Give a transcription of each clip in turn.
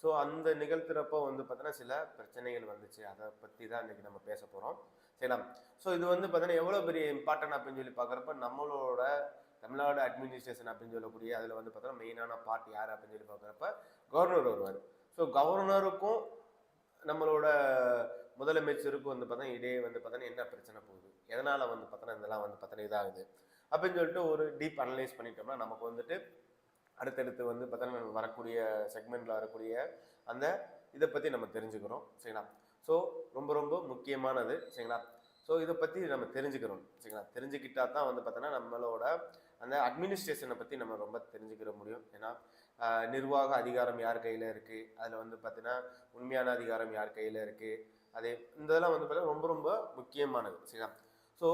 So அந்த நிகழ்த்துறப்போ வந்து பார்த்தீங்கன்னா சில பிரச்சனைகள் வந்துச்சு. அதை பற்றி தான் இன்னைக்கு நம்ம பேச போகிறோம். சரிங்களா? ஸோ இது வந்து பார்த்தீங்கன்னா எவ்வளோ பெரிய இம்பார்ட்டன்ட் அப்படின்னு சொல்லி பார்க்குறப்ப நம்மளோட தமிழ்நாடு அட்மினிஸ்ட்ரேஷன் அப்படின்னு சொல்லக்கூடிய அதில் வந்து பார்த்தீங்கன்னா மெயினான பார்ட் யார் அப்படின்னு சொல்லி பார்க்குறப்ப கவர்னர் வருவார். ஸோ கவர்னருக்கும் நம்மளோட முதலமைச்சருக்கும் வந்து பார்த்தீங்கன்னா இடையே வந்து பார்த்தீங்கன்னா என்ன பிரச்சனை போகுது, எதனால் வந்து பார்த்தீங்கன்னா இதெல்லாம் வந்து பார்த்தீங்கன்னா இதாகுது அப்படின்னு சொல்லிட்டு ஒரு டீப் அனலைஸ் பண்ணிட்டோம்னா நமக்கு வந்துட்டு அடுத்தடுத்து வந்து பார்த்தீங்கன்னா வரக்கூடிய செக்மெண்ட்டில் வரக்கூடிய அந்த இதை பற்றி நம்ம தெரிஞ்சுக்கிறோம். சரிங்களா? ஸோ ரொம்ப ரொம்ப முக்கியமானது. சரிங்களா? ஸோ இதை பற்றி நம்ம தெரிஞ்சுக்கிறோம். சரிங்களா? தெரிஞ்சுக்கிட்டா தான் வந்து பார்த்தோன்னா நம்மளோட அந்த அட்மினிஸ்ட்ரேஷனை பற்றி நம்ம ரொம்ப தெரிஞ்சுக்கிற முடியும். ஏன்னா நிர்வாக அதிகாரம் யார் கையில் இருக்குது, அதில் வந்து பார்த்தீங்கன்னா உண்மையான அதிகாரம் யார் கையில் இருக்குது, அதே இதெல்லாம் வந்து பார்த்தீங்கன்னா ரொம்ப ரொம்ப முக்கியமானது. சரிங்களா? ஸோ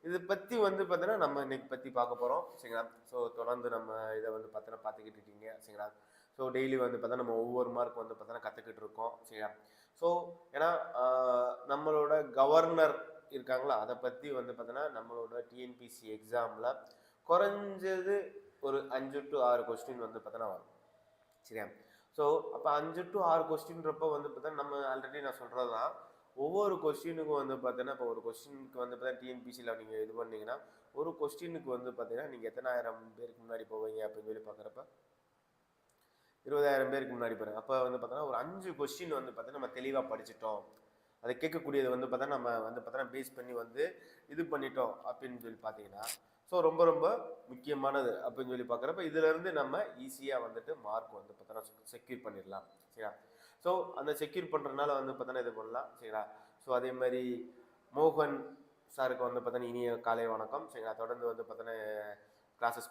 இதை பற்றி வந்து பார்த்தீங்கன்னா நம்ம இன்னைக்கு பற்றி பார்க்க போகிறோம். சரிங்களா? ஸோ தொடர்ந்து நம்ம இதை வந்து பார்த்தீங்கன்னா பார்த்துக்கிட்டு இருக்கீங்க. சரிங்களா? ஸோ டெய்லி வந்து பார்த்தா நம்ம ஒவ்வொரு மார்க் வந்து பார்த்தோன்னா கற்றுக்கிட்டு இருக்கோம். சரிங்களா? ஸோ ஏன்னா நம்மளோட கவர்னர் இருக்காங்களா, அதை பற்றி வந்து பார்த்தோன்னா நம்மளோட டிஎன்பிசி எக்ஸாமில் குறைஞ்சது ஒரு 5 to 6 கொஸ்டின் வந்து பார்த்தோன்னா வரும். சரியா? ஸோ அப்போ 5 to 6 கொஸ்டின்றப்போ வந்து பார்த்தோன்னா நம்ம ஆல்ரெடி நான் சொல்கிறது தான், ஒவ்வொரு கொஸ்டினுக்கும் வந்து பார்த்தீங்கன்னா இப்போ ஒரு கொஸ்டினுக்கு வந்து பார்த்தீங்கன்னா டிஎன்பிசியில் நீங்கள் இது பண்ணீங்கன்னா ஒரு கொஸ்டினுக்கு வந்து பார்த்தீங்கன்னா நீங்கள் எத்தனாயிரம் பேருக்கு முன்னாடி போவீங்க அப்படின்னு சொல்லி பார்க்குறப்ப 20,000 பேருக்கு முன்னாடி போகிறேன். அப்போ வந்து பார்த்தோன்னா ஒரு 5 கொஸ்டின் வந்து பார்த்தீங்கன்னா நம்ம தெளிவாக படிச்சிட்டோம், அதை கேட்கக்கூடியது வந்து பார்த்தா நம்ம வந்து பார்த்தோன்னா பேஸ் பண்ணி வந்து இது பண்ணிட்டோம் அப்படின்னு சொல்லி பார்த்தீங்கன்னா ஸோ ரொம்ப ரொம்ப முக்கியமானது அப்படின்னு சொல்லி பார்க்குறப்ப இதுலேருந்து நம்ம ஈஸியாக வந்துட்டு மார்க் வந்து பார்த்தோன்னா செக்யூர் பண்ணிடலாம். சரியா? ஸோ அந்த செக்யூர் பண்ணுறதுனால வந்து பார்த்தோன்னா இது பண்ணலாம். சரிங்களா? ஸோ அதே மாதிரி மோகன் சாருக்கு வந்து பார்த்தோன்னா இனிய காலை வணக்கம். சரிங்களா? தொடர்ந்து வந்து பார்த்தோன்னா கிளாஸஸ்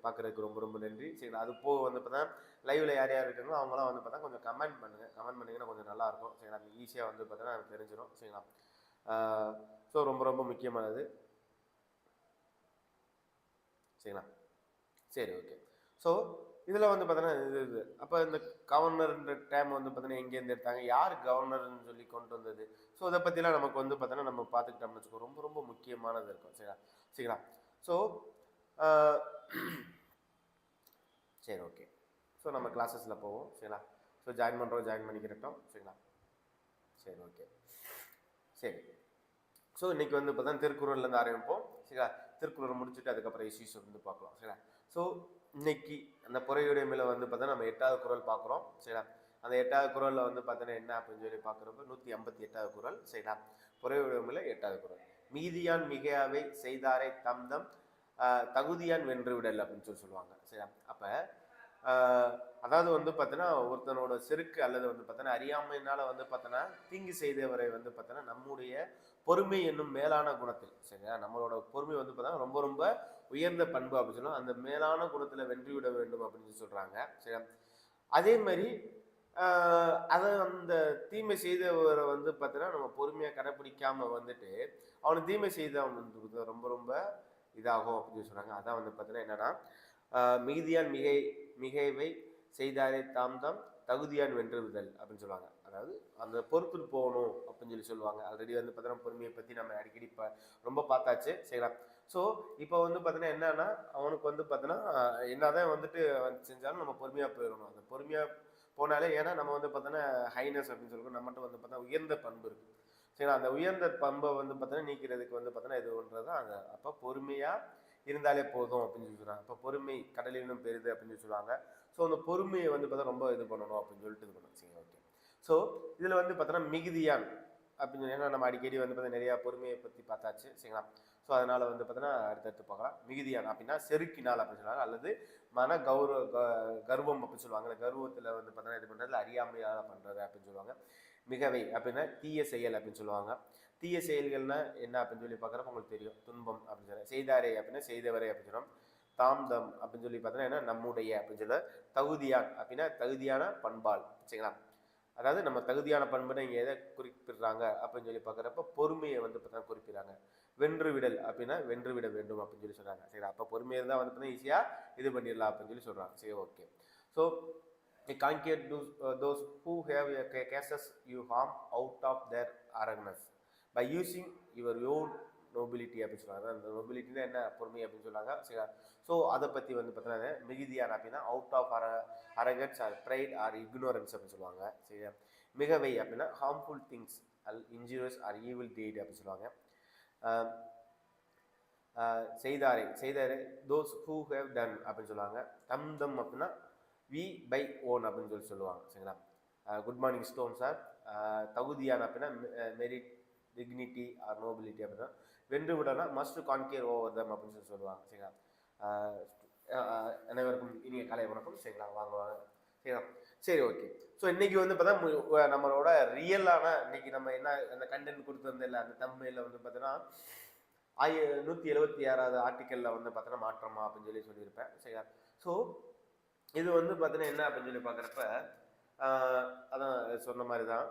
பார்க்குறதுக்கு ரொம்ப ரொம்ப நன்றி. சரிங்களா? அது போக வந்து பார்த்தா லைவில் யார் யார் இருக்காங்களோ அவங்களாம் வந்து பார்த்தா கொஞ்சம் கமெண்ட் பண்ணுங்கள். கமெண்ட் பண்ணிங்கன்னா கொஞ்சம் நல்லாயிருக்கும். சரிங்களா? அது ஈஸியாக வந்து பார்த்தோன்னா எனக்கு தெரிஞ்சிடும். சரிங்களா? ஸோ ரொம்ப ரொம்ப முக்கியமானது. சரிங்களா? சரி, ஓகே. ஸோ இதில் வந்து பார்த்தோன்னா இது அப்போ இந்த கவர்னர்ன்ற டேம் வந்து பார்த்தோன்னா எங்கேருந்து எடுத்தாங்க, யார் கவர்னர்னு சொல்லி கொண்டு வந்தது, ஸோ இதை பற்றிலாம் நமக்கு வந்து பார்த்தோன்னா நம்ம பார்த்துக்கிட்டோம்னு வச்சுக்கோ ரொம்ப ரொம்ப முக்கியமானது இருக்கும். சரிங்களா? சரிங்களா? ஸோ சரி, ஓகே. ஸோ நம்ம கிளாஸஸில் போவோம். சரிங்களா? ஸோ ஜாயின் பண்ணுறோம், ஜாயின் பண்ணிக்கிறட்டும். சரிங்களா? சரி, ஓகே. சரி. ஸோ இன்றைக்கி வந்து பார்த்தா திருக்குறள்லேருந்து ஆரம்பிப்போம். சரிங்களா? திருக்குறள் முடிச்சுட்டு அதுக்கப்புறம் இஷ்யூஸ் வந்து பார்க்கலாம். சரிங்களா? ஸோ இன்னைக்கு அந்த பொறையுடைமையில் வந்து பார்த்தா நம்ம 8வது குறள் பார்க்குறோம். சரிங்களா? அந்த 8வது குறளில் வந்து பார்த்தோன்னா என்ன அப்படின்னு சொல்லி பார்க்குறப்ப 158வது குறள். சரிங்களா? பொறையுடைமையில் 8வது குறள். மீதியான் மிகையாவை செய்தாரை தம்தம் தகுதியான் வென்று விடல் அப்படின்னு சொல்லுவாங்க. சரியா? அப்போ அதாவது வந்து பார்த்தோன்னா ஒருத்தனோட செருக்கு அல்லது வந்து பார்த்தோன்னா அறியாமையினால வந்து பார்த்தோன்னா தீங்கு செய்தவரை வந்து பார்த்தோன்னா நம்முடைய பொறுமை என்னும் மேலான குணத்தில், சரியா, நம்மளோட பொறுமை வந்து பார்த்தோன்னா ரொம்ப ரொம்ப உயர்ந்த பண்பு அப்படின்னு சொல்லுவோம், அந்த மேலான குணத்தில் வென்றுவிட வேண்டும் அப்படின்னு சொல்கிறாங்க. சரியா? அதே மாதிரி அதை அந்த தீமை செய்தவரை வந்து பார்த்தோன்னா நம்ம பொறுமையாக கடைப்பிடிக்காம வந்துட்டு அவனை தீமை செய்தவன் வந்து ரொம்ப ரொம்ப இதாகும் அப்படின்னு சொல்கிறாங்க. அதான் வந்து பார்த்தீங்கன்னா என்னன்னா மிகுதியான் மிகைவை செய்தாரே தாம் தாம் தகுதியான் வென்றுவிதல் அப்படின்னு சொல்லுவாங்க. அதாவது அந்த பொறுப்புக்கு போகணும் அப்படின்னு சொல்லி சொல்லுவாங்க. ஆல்ரெடி வந்து பார்த்தீங்கன்னா பொறுமையை பற்றி நம்ம அடிக்கடி ரொம்ப பார்த்தாச்சு. சரிங்களா? ஸோ இப்போ வந்து பார்த்தீங்கன்னா என்னன்னா அவனுக்கு வந்து பார்த்தீங்கன்னா என்னதான் வந்துட்டு செஞ்சாலும் நம்ம பொறுமையாக போயிடணும். அந்த பொறுமையாக போனாலே, ஏன்னா நம்ம வந்து பார்த்தோன்னா ஹைனஸ் அப்படின்னு சொல்லுவோம், நம்மகிட்ட வந்து பார்த்தா உயர்ந்த பண்பு இருக்குது. சரிங்களா? அந்த உயர்ந்த பண்பை வந்து பார்த்தோன்னா நீக்கிறதுக்கு வந்து பார்த்தோன்னா இது ஒன்றது தான் அந்த அப்போ பொறுமையாக இருந்தாலே போதும் அப்படின்னு சொல்லி சொல்கிறாங்க. அப்போ பொறுமை கடலினும் பெரிது அப்படின்னு சொல்லி சொல்லுவாங்க. ஸோ அந்த பொறுமையை வந்து பார்த்தா ரொம்ப இது பண்ணணும் அப்படின்னு சொல்லிட்டு இது பண்ணணும். சரி, ஓகே. ஸோ இதில் வந்து பார்த்தோன்னா மிகுதியான் அப்படின்னு சொல்லி, ஏன்னா நம்ம அடிக்கடி வந்து பார்த்தா நிறையா பொறுமையை பற்றி பார்த்தாச்சு. சரிங்களா? ஸோ அதனால் வந்து பார்த்தோன்னா அடுத்தடுத்து பார்க்கலாம். மிகுதியான் அப்படின்னா செருக்கினால் அப்படின்னு சொல்லுவாங்க, அல்லது மன கர்வம் அப்படின்னு சொல்லுவாங்க. அந்த கர்வத்தில் வந்து பார்த்தோன்னா இது பண்ணுறது அறியாமையால் பண்ணுறது அப்படின்னு சொல்லுவாங்க. மிகவை அப்படின்னா தீய செயல் அப்படின்னு சொல்லுவாங்க. தீய செயல்கள்னா என்ன அப்படின்னு சொல்லி பார்க்குறப்ப உங்களுக்கு தெரியும், துன்பம் அப்படின்னு சொல்ல. செய்தாரே அப்படின்னா செய்தவரே அப்படின்னு சொல்லுவோம். தாம்தம் அப்படின்னு சொல்லி பார்த்தோன்னா என்ன நம்முடைய அப்படின்னு சொல்ல. தகுதியான் அப்படின்னா தகுதியான பண்பால். சரிங்களா? அதாவது நம்ம தகுதியான பண்புன்னு இங்கே எதை குறிப்பிடுறாங்க அப்படின்னு சொல்லி பார்க்குறப்ப பொறுமையை வந்து பார்த்தா குறிப்பிடுறாங்க. வென்று விடல் அப்படின்னா வென்று விட வேண்டும் அப்படின்னு சொல்லி சொல்கிறாங்க. சரி, அப்போ பொறுமையை இருந்தால் வந்து பார்த்தீங்கன்னா ஈஸியாக இது பண்ணிடலாம் அப்படின்னு சொல்லி சொல்கிறாங்க. சரி, okay. So conquer those who have cases you harm out of their arrogance by using your own nobility அப்படின்னு சொல்லுவாங்க. அந்த நோபிலிட்டினா என்ன, பொறுமை அப்படின்னு சொல்லுவாங்க. சரிங்களா? ஸோ அதை பற்றி வந்து பார்த்தீங்கன்னா மிகுதியான அப்படின்னா out of arrogance or pride or ignorance அப்படின்னு சொல்லுவாங்க. சரியா? மிகவை அப்படின்னா harmful things injurious or evil deed அப்படின்னு சொல்லுவாங்க. செய்தாரே தோஸ் ஹூ ஹேவ் டன் அப்படின்னு சொல்லுவாங்க. தம் அப்படின்னா வி பை ஓன் அப்படின்னு சொல்லுவாங்க. சரிங்களா? Good morning stone sir. தகுதியான அப்படின்னா மெரிட் டிக்னிட்டி ஆர் நோபிலிட்டி அப்படின்னா வென்று விடனா மஸ்ட் கான்கேர் ஓவர் தம் அப்படின்னு சொல்லுவாங்க. சரிங்களா? அனைவருக்கும் இனிய காலை வணக்கம். சரிங்களா? வாங்க சரிங்களா? சரி, ஓகே. ஸோ இன்னைக்கு வந்து பார்த்தா நம்மளோட ரியலான இன்னைக்கு நம்ம என்ன அந்த கண்டென்ட் கொடுத்துருந்தில்ல அந்த தம்ப்நெயில்ல வந்து பார்த்தீங்கன்னா 176வது ஆர்டிக்கலில் வந்து பார்த்தீங்கன்னா மாற்றமா அப்படின்னு சொல்லியிருப்பேன். சரிங்களா? ஸோ இது வந்து பார்த்தீங்கன்னா என்ன அப்படின்னு சொல்லி பார்க்குறப்ப அதான் சொன்ன மாதிரி தான்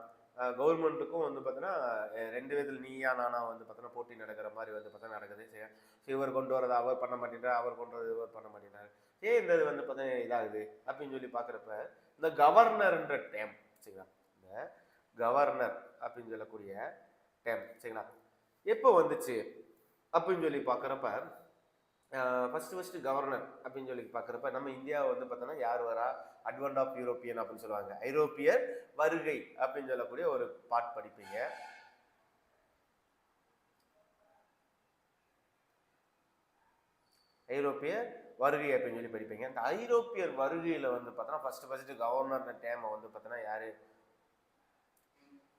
கவர்மெண்ட்டுக்கும் வந்து பார்த்தீங்கன்னா 2 விதத்தில் நீயா நானா வந்து பார்த்தீங்கன்னா போட்டி நடக்கிற மாதிரி வந்து பார்த்தீங்கன்னா நடக்குது. சரி, இவர் கொண்டு வரதை அவர் பண்ண மாட்டேங்கிறார், அவர் கொண்டு வரது இவர் பண்ண மாட்டேங்கிறார். இந்த இது வந்து பார்த்தீங்கன்னா இதாகுது அப்படின்னு சொல்லி பார்க்குறப்ப இந்த கவர்னர்ன்ற டேம், சரிங்களா, இந்த கவர்னர் அப்படின்னு சொல்லக்கூடிய டேம், சரிங்களா, எப்போ வந்துச்சு அப்படின்னு சொல்லி பார்க்குறப்ப ஃபர்ஸ்ட் கவர்னர் அப்படின்னு சொல்லி பார்க்குறப்ப நம்ம இந்தியாவை வந்து பார்த்தோன்னா யார் வரா, அட்வென்ட் ஆஃப் யூரோப்பியன் அப்படின்னு சொல்லுவாங்க. ஐரோப்பியர் வருகை அப்படின்னு சொல்லக்கூடிய ஒரு பாட் படிப்பீங்க. ஐரோப்பியர் வருகை அப்படின்னு சொல்லி படிப்பீங்க. இந்த ஐரோப்பியர் வருகையில் வந்து பார்த்தோன்னா ஃபர்ஸ்ட் கவர்னர் டேமை வந்து பார்த்தோன்னா யாரு,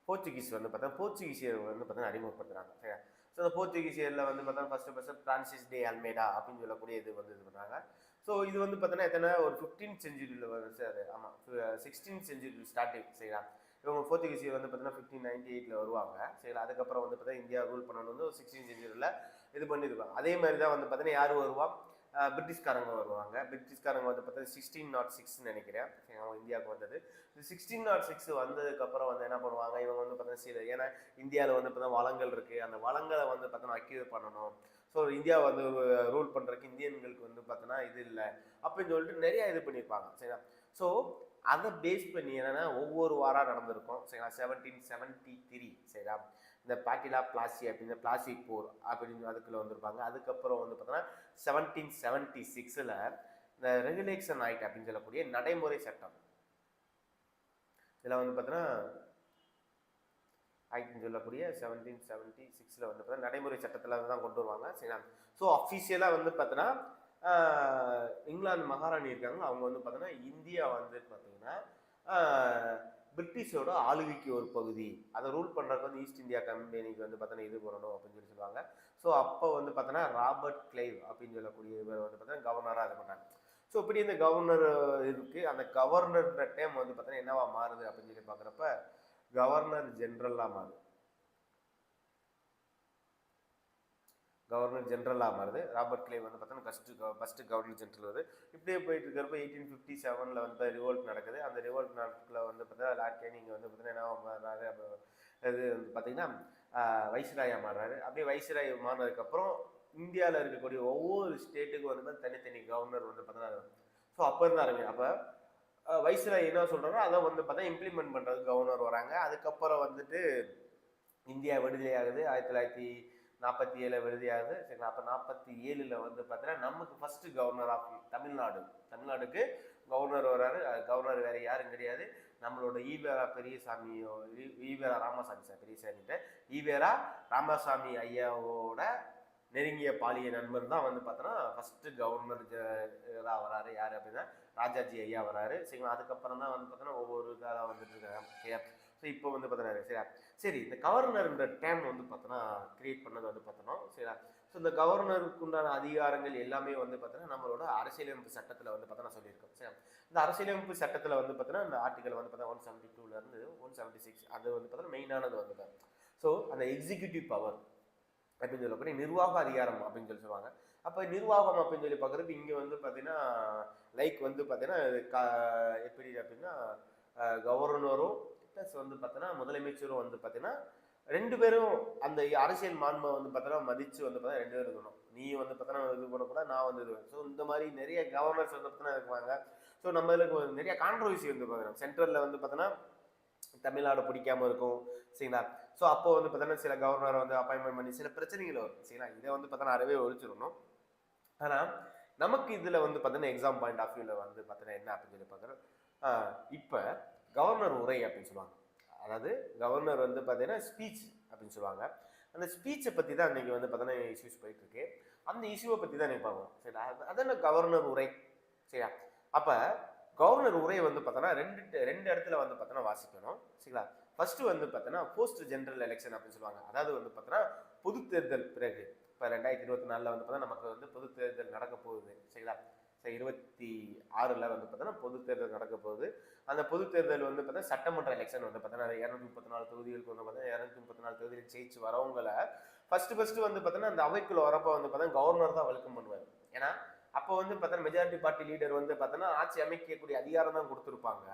போர்ச்சுகீஸ் வந்து பார்த்தா போர்ச்சுகீசியர் வந்து பார்த்தீங்கன்னா அறிமுகப்படுத்துறாங்க. சரி, ஸோ அந்த போர்ச்சுகீசியரில் வந்து பார்த்தா ஃபர்ஸ்ட் பிரான்சிஸ் டே அல்மேடா அப்படின்னு சொல்லக்கூடிய இது வந்து இது பண்ணுறாங்க. ஸோ இது வந்து பார்த்தீங்கன்னா எத்தனை ஒரு 15th செஞ்சுரியில் வந்து அது ஆமாம் 16th செஞ்சுரி ஸ்டார்டிங். சரிங்களா? இவங்க போர்ச்சுகீசியர் வந்து பார்த்தீங்கன்னா 1598 வருவாங்க. சரிங்களா? அதுக்கப்புறம் வந்து பார்த்தீங்கன்னா இந்தியா ரூல் பண்ணணும் வந்து ஒரு 16th செஞ்சுரியில் இது பண்ணியிருப்பாங்க. அதே மாதிரி தான் வந்து பார்த்தீங்கன்னா யார் வருவா, பிரிட்டிஷ்காரங்க வருவாங்க. பிரிட்டிஷ்காரங்க வந்து பார்த்தா 1606 நினைக்கிறேன் அவங்க இந்தியாவுக்கு வந்தது. 1606 வந்ததுக்கப்புறம் வந்து என்ன பண்ணுவாங்க, இவங்க வந்து பார்த்தீங்கன்னா ஏன்னா இந்தியாவில் வந்து பார்த்தா வளங்கள் இருக்குது, அந்த வளங்களை வந்து பார்த்தோன்னா அக்யூர் பண்ணணும். ஸோ இந்தியா வந்து ரூல் பண்ணுறதுக்கு இந்தியன்களுக்கு வந்து பார்த்தோன்னா இது இல்லை அப்படின்னு சொல்லிட்டு நிறையா இது பண்ணியிருப்பாங்க. சரிங்களா? ஸோ அதை பேஸ் பண்ணி என்னென்னா ஒவ்வொரு வாரம் நடந்திருக்கும். சரிங்களா? 1773 சரிங்களா, இந்த பாட்டிலா பிளாசி அப்படின்னு பிளாசி போர் அப்படின்னு அதுக்குள்ள வந்திருப்பாங்க. அதுக்கப்புறம் வந்து பார்த்தோன்னா 1776 இந்த ரெகுலேஷன் ஆக்ட் அப்படின்னு சொல்லக்கூடிய நடைமுறை சட்டம், இதில் வந்து பார்த்தோன்னா ஆக்ட்னு சொல்லக்கூடிய 1776 வந்து பார்த்தா நடைமுறை சட்டத்தில் தான் கொண்டு வருவாங்க. சரிங்களா? ஸோ அஃபிஷியலாக வந்து பார்த்தோன்னா இங்கிலாந்து மகாராணி இருக்காங்க, அவங்க வந்து பார்த்தோன்னா இந்தியா வந்து பார்த்தீங்கன்னா பிரிட்டிஷோட ஆளுகைக்கு ஒரு பகுதி, அதை ரூல் பண்ணுறதுக்கு வந்து ஈஸ்ட் இந்தியா கம்பெனிக்கு வந்து பார்த்தோன்னா இது பண்ணணும் அப்படின்னு சொல்லி சொல்லுவாங்க. ஸோ அப்போ வந்து பார்த்தோன்னா ராபர்ட் கிளைவ் அப்படின்னு சொல்லக்கூடிய இவர் வந்து பார்த்தோன்னா கவர்னராக இது பண்ணாங்க. ஸோ இப்படி இந்த கவர்னர் இருக்குது. அந்த கவர்னர்ன்ற டைம் வந்து பார்த்தோன்னா என்னவா மாறுது அப்படின்னு சொல்லி பார்க்குறப்ப கவர்னர் ஜென்ரலாக மாறுது. கவர்னர் ஜென்ரலாக மாறுது. ராபர்ட் கிளைவ் வந்து பார்த்தோன்னா ஃபஸ்ட்டு கவர்னர் ஜென்ரல் வருது. இப்படியே போயிட்டு இருக்கிறப்ப 1857 வந்து ரிவோல்ட் நடக்குது. அந்த ரிவோல்ட் நாட்களில் வந்து பார்த்தீங்கன்னா லார்ட் கேனிங் வந்து பார்த்தீங்கன்னா என்ன மாறுறாரு, இது வந்து பார்த்தீங்கன்னா வைஸ்ராயா மாறுறாரு. அப்படியே வைஸ்ராய் மாறினதுக்கப்புறம் இந்தியாவில் இருக்கக்கூடிய ஒவ்வொரு ஸ்டேட்டுக்கும் வந்து தனித்தனி கவர்னர் வந்து பார்த்தீங்கன்னா ஸோ அப்போ இருந்து ஆரம்பி அப்போ வைஸ்ராய் என்ன சொல்கிறாரோ அதை வந்து பார்த்தா இம்ப்ளிமெண்ட் பண்ணுறதுக்கு கவர்னர் வராங்க. அதுக்கப்புறம் வந்துட்டு இந்தியா விடுதலை ஆகுது. 1947 விடுதலையாகுது. சரிங்களா? அப்போ 47 வந்து பார்த்தீங்கன்னா நமக்கு ஃபர்ஸ்ட் கவர்னர் ஆஃப் தமிழ்நாடுக்கு கவர்னர் வராரு. கவர்னர் வேற யாரும் கிடையாது, நம்மளோட ஈவேரா பெரியசாமியோ ஈவேரா ராமசாமி சார் பெரியசாமிகிட்ட ஈவேரா ராமசாமி ஐயாவோட நெருங்கிய பாலிய நண்பர் தான் வந்து பார்த்தோன்னா ஃபர்ஸ்ட் கவர்னர் வராரு. யார் அப்படின்னா ராஜாஜி ஐயா வராரு. சரிங்களா? அதுக்கப்புறம் தான் வந்து பார்த்தோன்னா ஒவ்வொரு இதாக வந்துட்டு இருக்காங்க. சரியா? ஸோ இப்போ வந்து பார்த்தோன்னா சரியா, சரி, இந்த கவர்னர்ன்ற டேம் வந்து பார்த்தோன்னா கிரியேட் பண்ணது வந்து பார்த்தோன்னா சரியா. ஸோ இந்த கவர்னருக்கு உண்டான அதிகாரங்கள் எல்லாமே வந்து பார்த்தோன்னா நம்மளோட அரசியலமைப்பு சட்டத்தில் வந்து பார்த்தோன்னா சொல்லியிருக்கோம். சரி, இந்த அரசியலமைப்பு சட்டத்தில் வந்து பார்த்தோன்னா இந்த ஆர்டிகல் வந்து பார்த்தா 172 176 அது வந்து பார்த்தோன்னா மெயினானது வந்து. ஸோ அந்த எக்ஸிக்யூட்டிவ் பவர் அப்படின்னு சொல்லக்கூடிய நிர்வாக அதிகாரம் அப்படின்னு சொல்லி சொல்லுவாங்க. அப்போ நிர்வாகம் அப்படின்னு சொல்லி பார்க்குறப்ப இங்கே வந்து பார்த்தீங்கன்னா லைக் வந்து பார்த்தீங்கன்னா எப்படி அப்படின்னா கவர்னரும் ப்ளஸ் வந்து பார்த்தோன்னா முதலமைச்சரும் வந்து பார்த்தீங்கன்னா 2 பேரும் அந்த அரசியல் மாண்பை வந்து பார்த்தோன்னா மதித்து வந்து பார்த்தா 2 பேரும் இருக்கணும். நீ வந்து பார்த்தோன்னா இது பண்ணக்கூடாது, நான் வந்து இது. ஸோ இந்த மாதிரி நிறைய கவர்னர்ஸ் வந்து பார்த்தோன்னா இருக்குவாங்க. ஸோ நம்ம இதுக்கு நிறைய கான்ட்ரவர்சி வந்து பார்க்குறோம். சென்ட்ரலில் வந்து பார்த்தோன்னா தமிழ்நாடு பிடிக்காம இருக்கும் சரிங்களா. ஸோ அப்போ வந்து பார்த்தீங்கன்னா சில கவர்னரை வந்து அப்பாயின்மெண்ட் பண்ணி சில பிரச்சனைகள் வரும் சரிங்களா. இதை வந்து பார்த்தீங்கன்னா அறவே ஒழிச்சிடணும். ஆனால் நமக்கு இதில் வந்து பார்த்தீங்கன்னா எக்ஸாம் பாயிண்ட் ஆஃப் வியூவில் வந்து பார்த்தீங்கன்னா என்ன அப்படின்னு சொல்லி பார்க்குறோம். இப்போ கவர்னர் உரை அப்படின்னு சொல்லுவாங்க. அதாவது கவர்னர் வந்து பார்த்தீங்கன்னா ஸ்பீச் அப்படின்னு சொல்லுவாங்க. அந்த ஸ்பீச்சை பற்றி தான் இன்னைக்கு வந்து பார்த்தீங்கன்னா இஷ்யூஸ் போயிட்டு இருக்கு. அந்த இஷ்யூவை பற்றி தான் நீங்கள் பார்க்கணும் சரிங்களா. அதென்ன கவர்னர் உரை சரியா. அப்போ கவர்னர் உரையை வந்து பார்த்தோன்னா ரெண்டு இடத்துல வந்து பார்த்தோன்னா வாசிக்கணும் சரிங்களா. ஃபர்ஸ்ட் வந்து பார்த்தோன்னா போஸ்ட் ஜெனரல் எலெக்ஷன் அப்படின்னு சொல்லுவாங்க. அதாவது வந்து பார்த்தோன்னா பொது தேர்தல் பிறகு இப்போ 2024 வந்து பார்த்தா நமக்கு வந்து பொது தேர்தல் நடக்க போகுது சரிங்களா. 26 வந்து பார்த்தோன்னா பொது தேர்தல் நடக்க போகுது. அந்த பொது தேர்தல் வந்து பார்த்தா சட்டமன்ற எலெக்ஷன் வந்து பார்த்தோன்னா 234 தொகுதிகளுக்கு வந்து பார்த்தா 234 தொகுதியில் ஜெயிச்சு வரவங்களை ஃபர்ஸ்ட் வந்து பார்த்தோன்னா அந்த அவைக்குள்ள வரப்போ வந்து பார்த்தா கவர்னர் தான் வெல்கம் பண்ணுவார். ஏன்னா அப்போ வந்து பார்த்தோன்னா மெஜாரிட்டி பார்ட்டி லீடர் வந்து பார்த்தோன்னா ஆட்சி அமைக்கக்கூடிய அதிகாரம் தான் கொடுத்துருப்பாங்க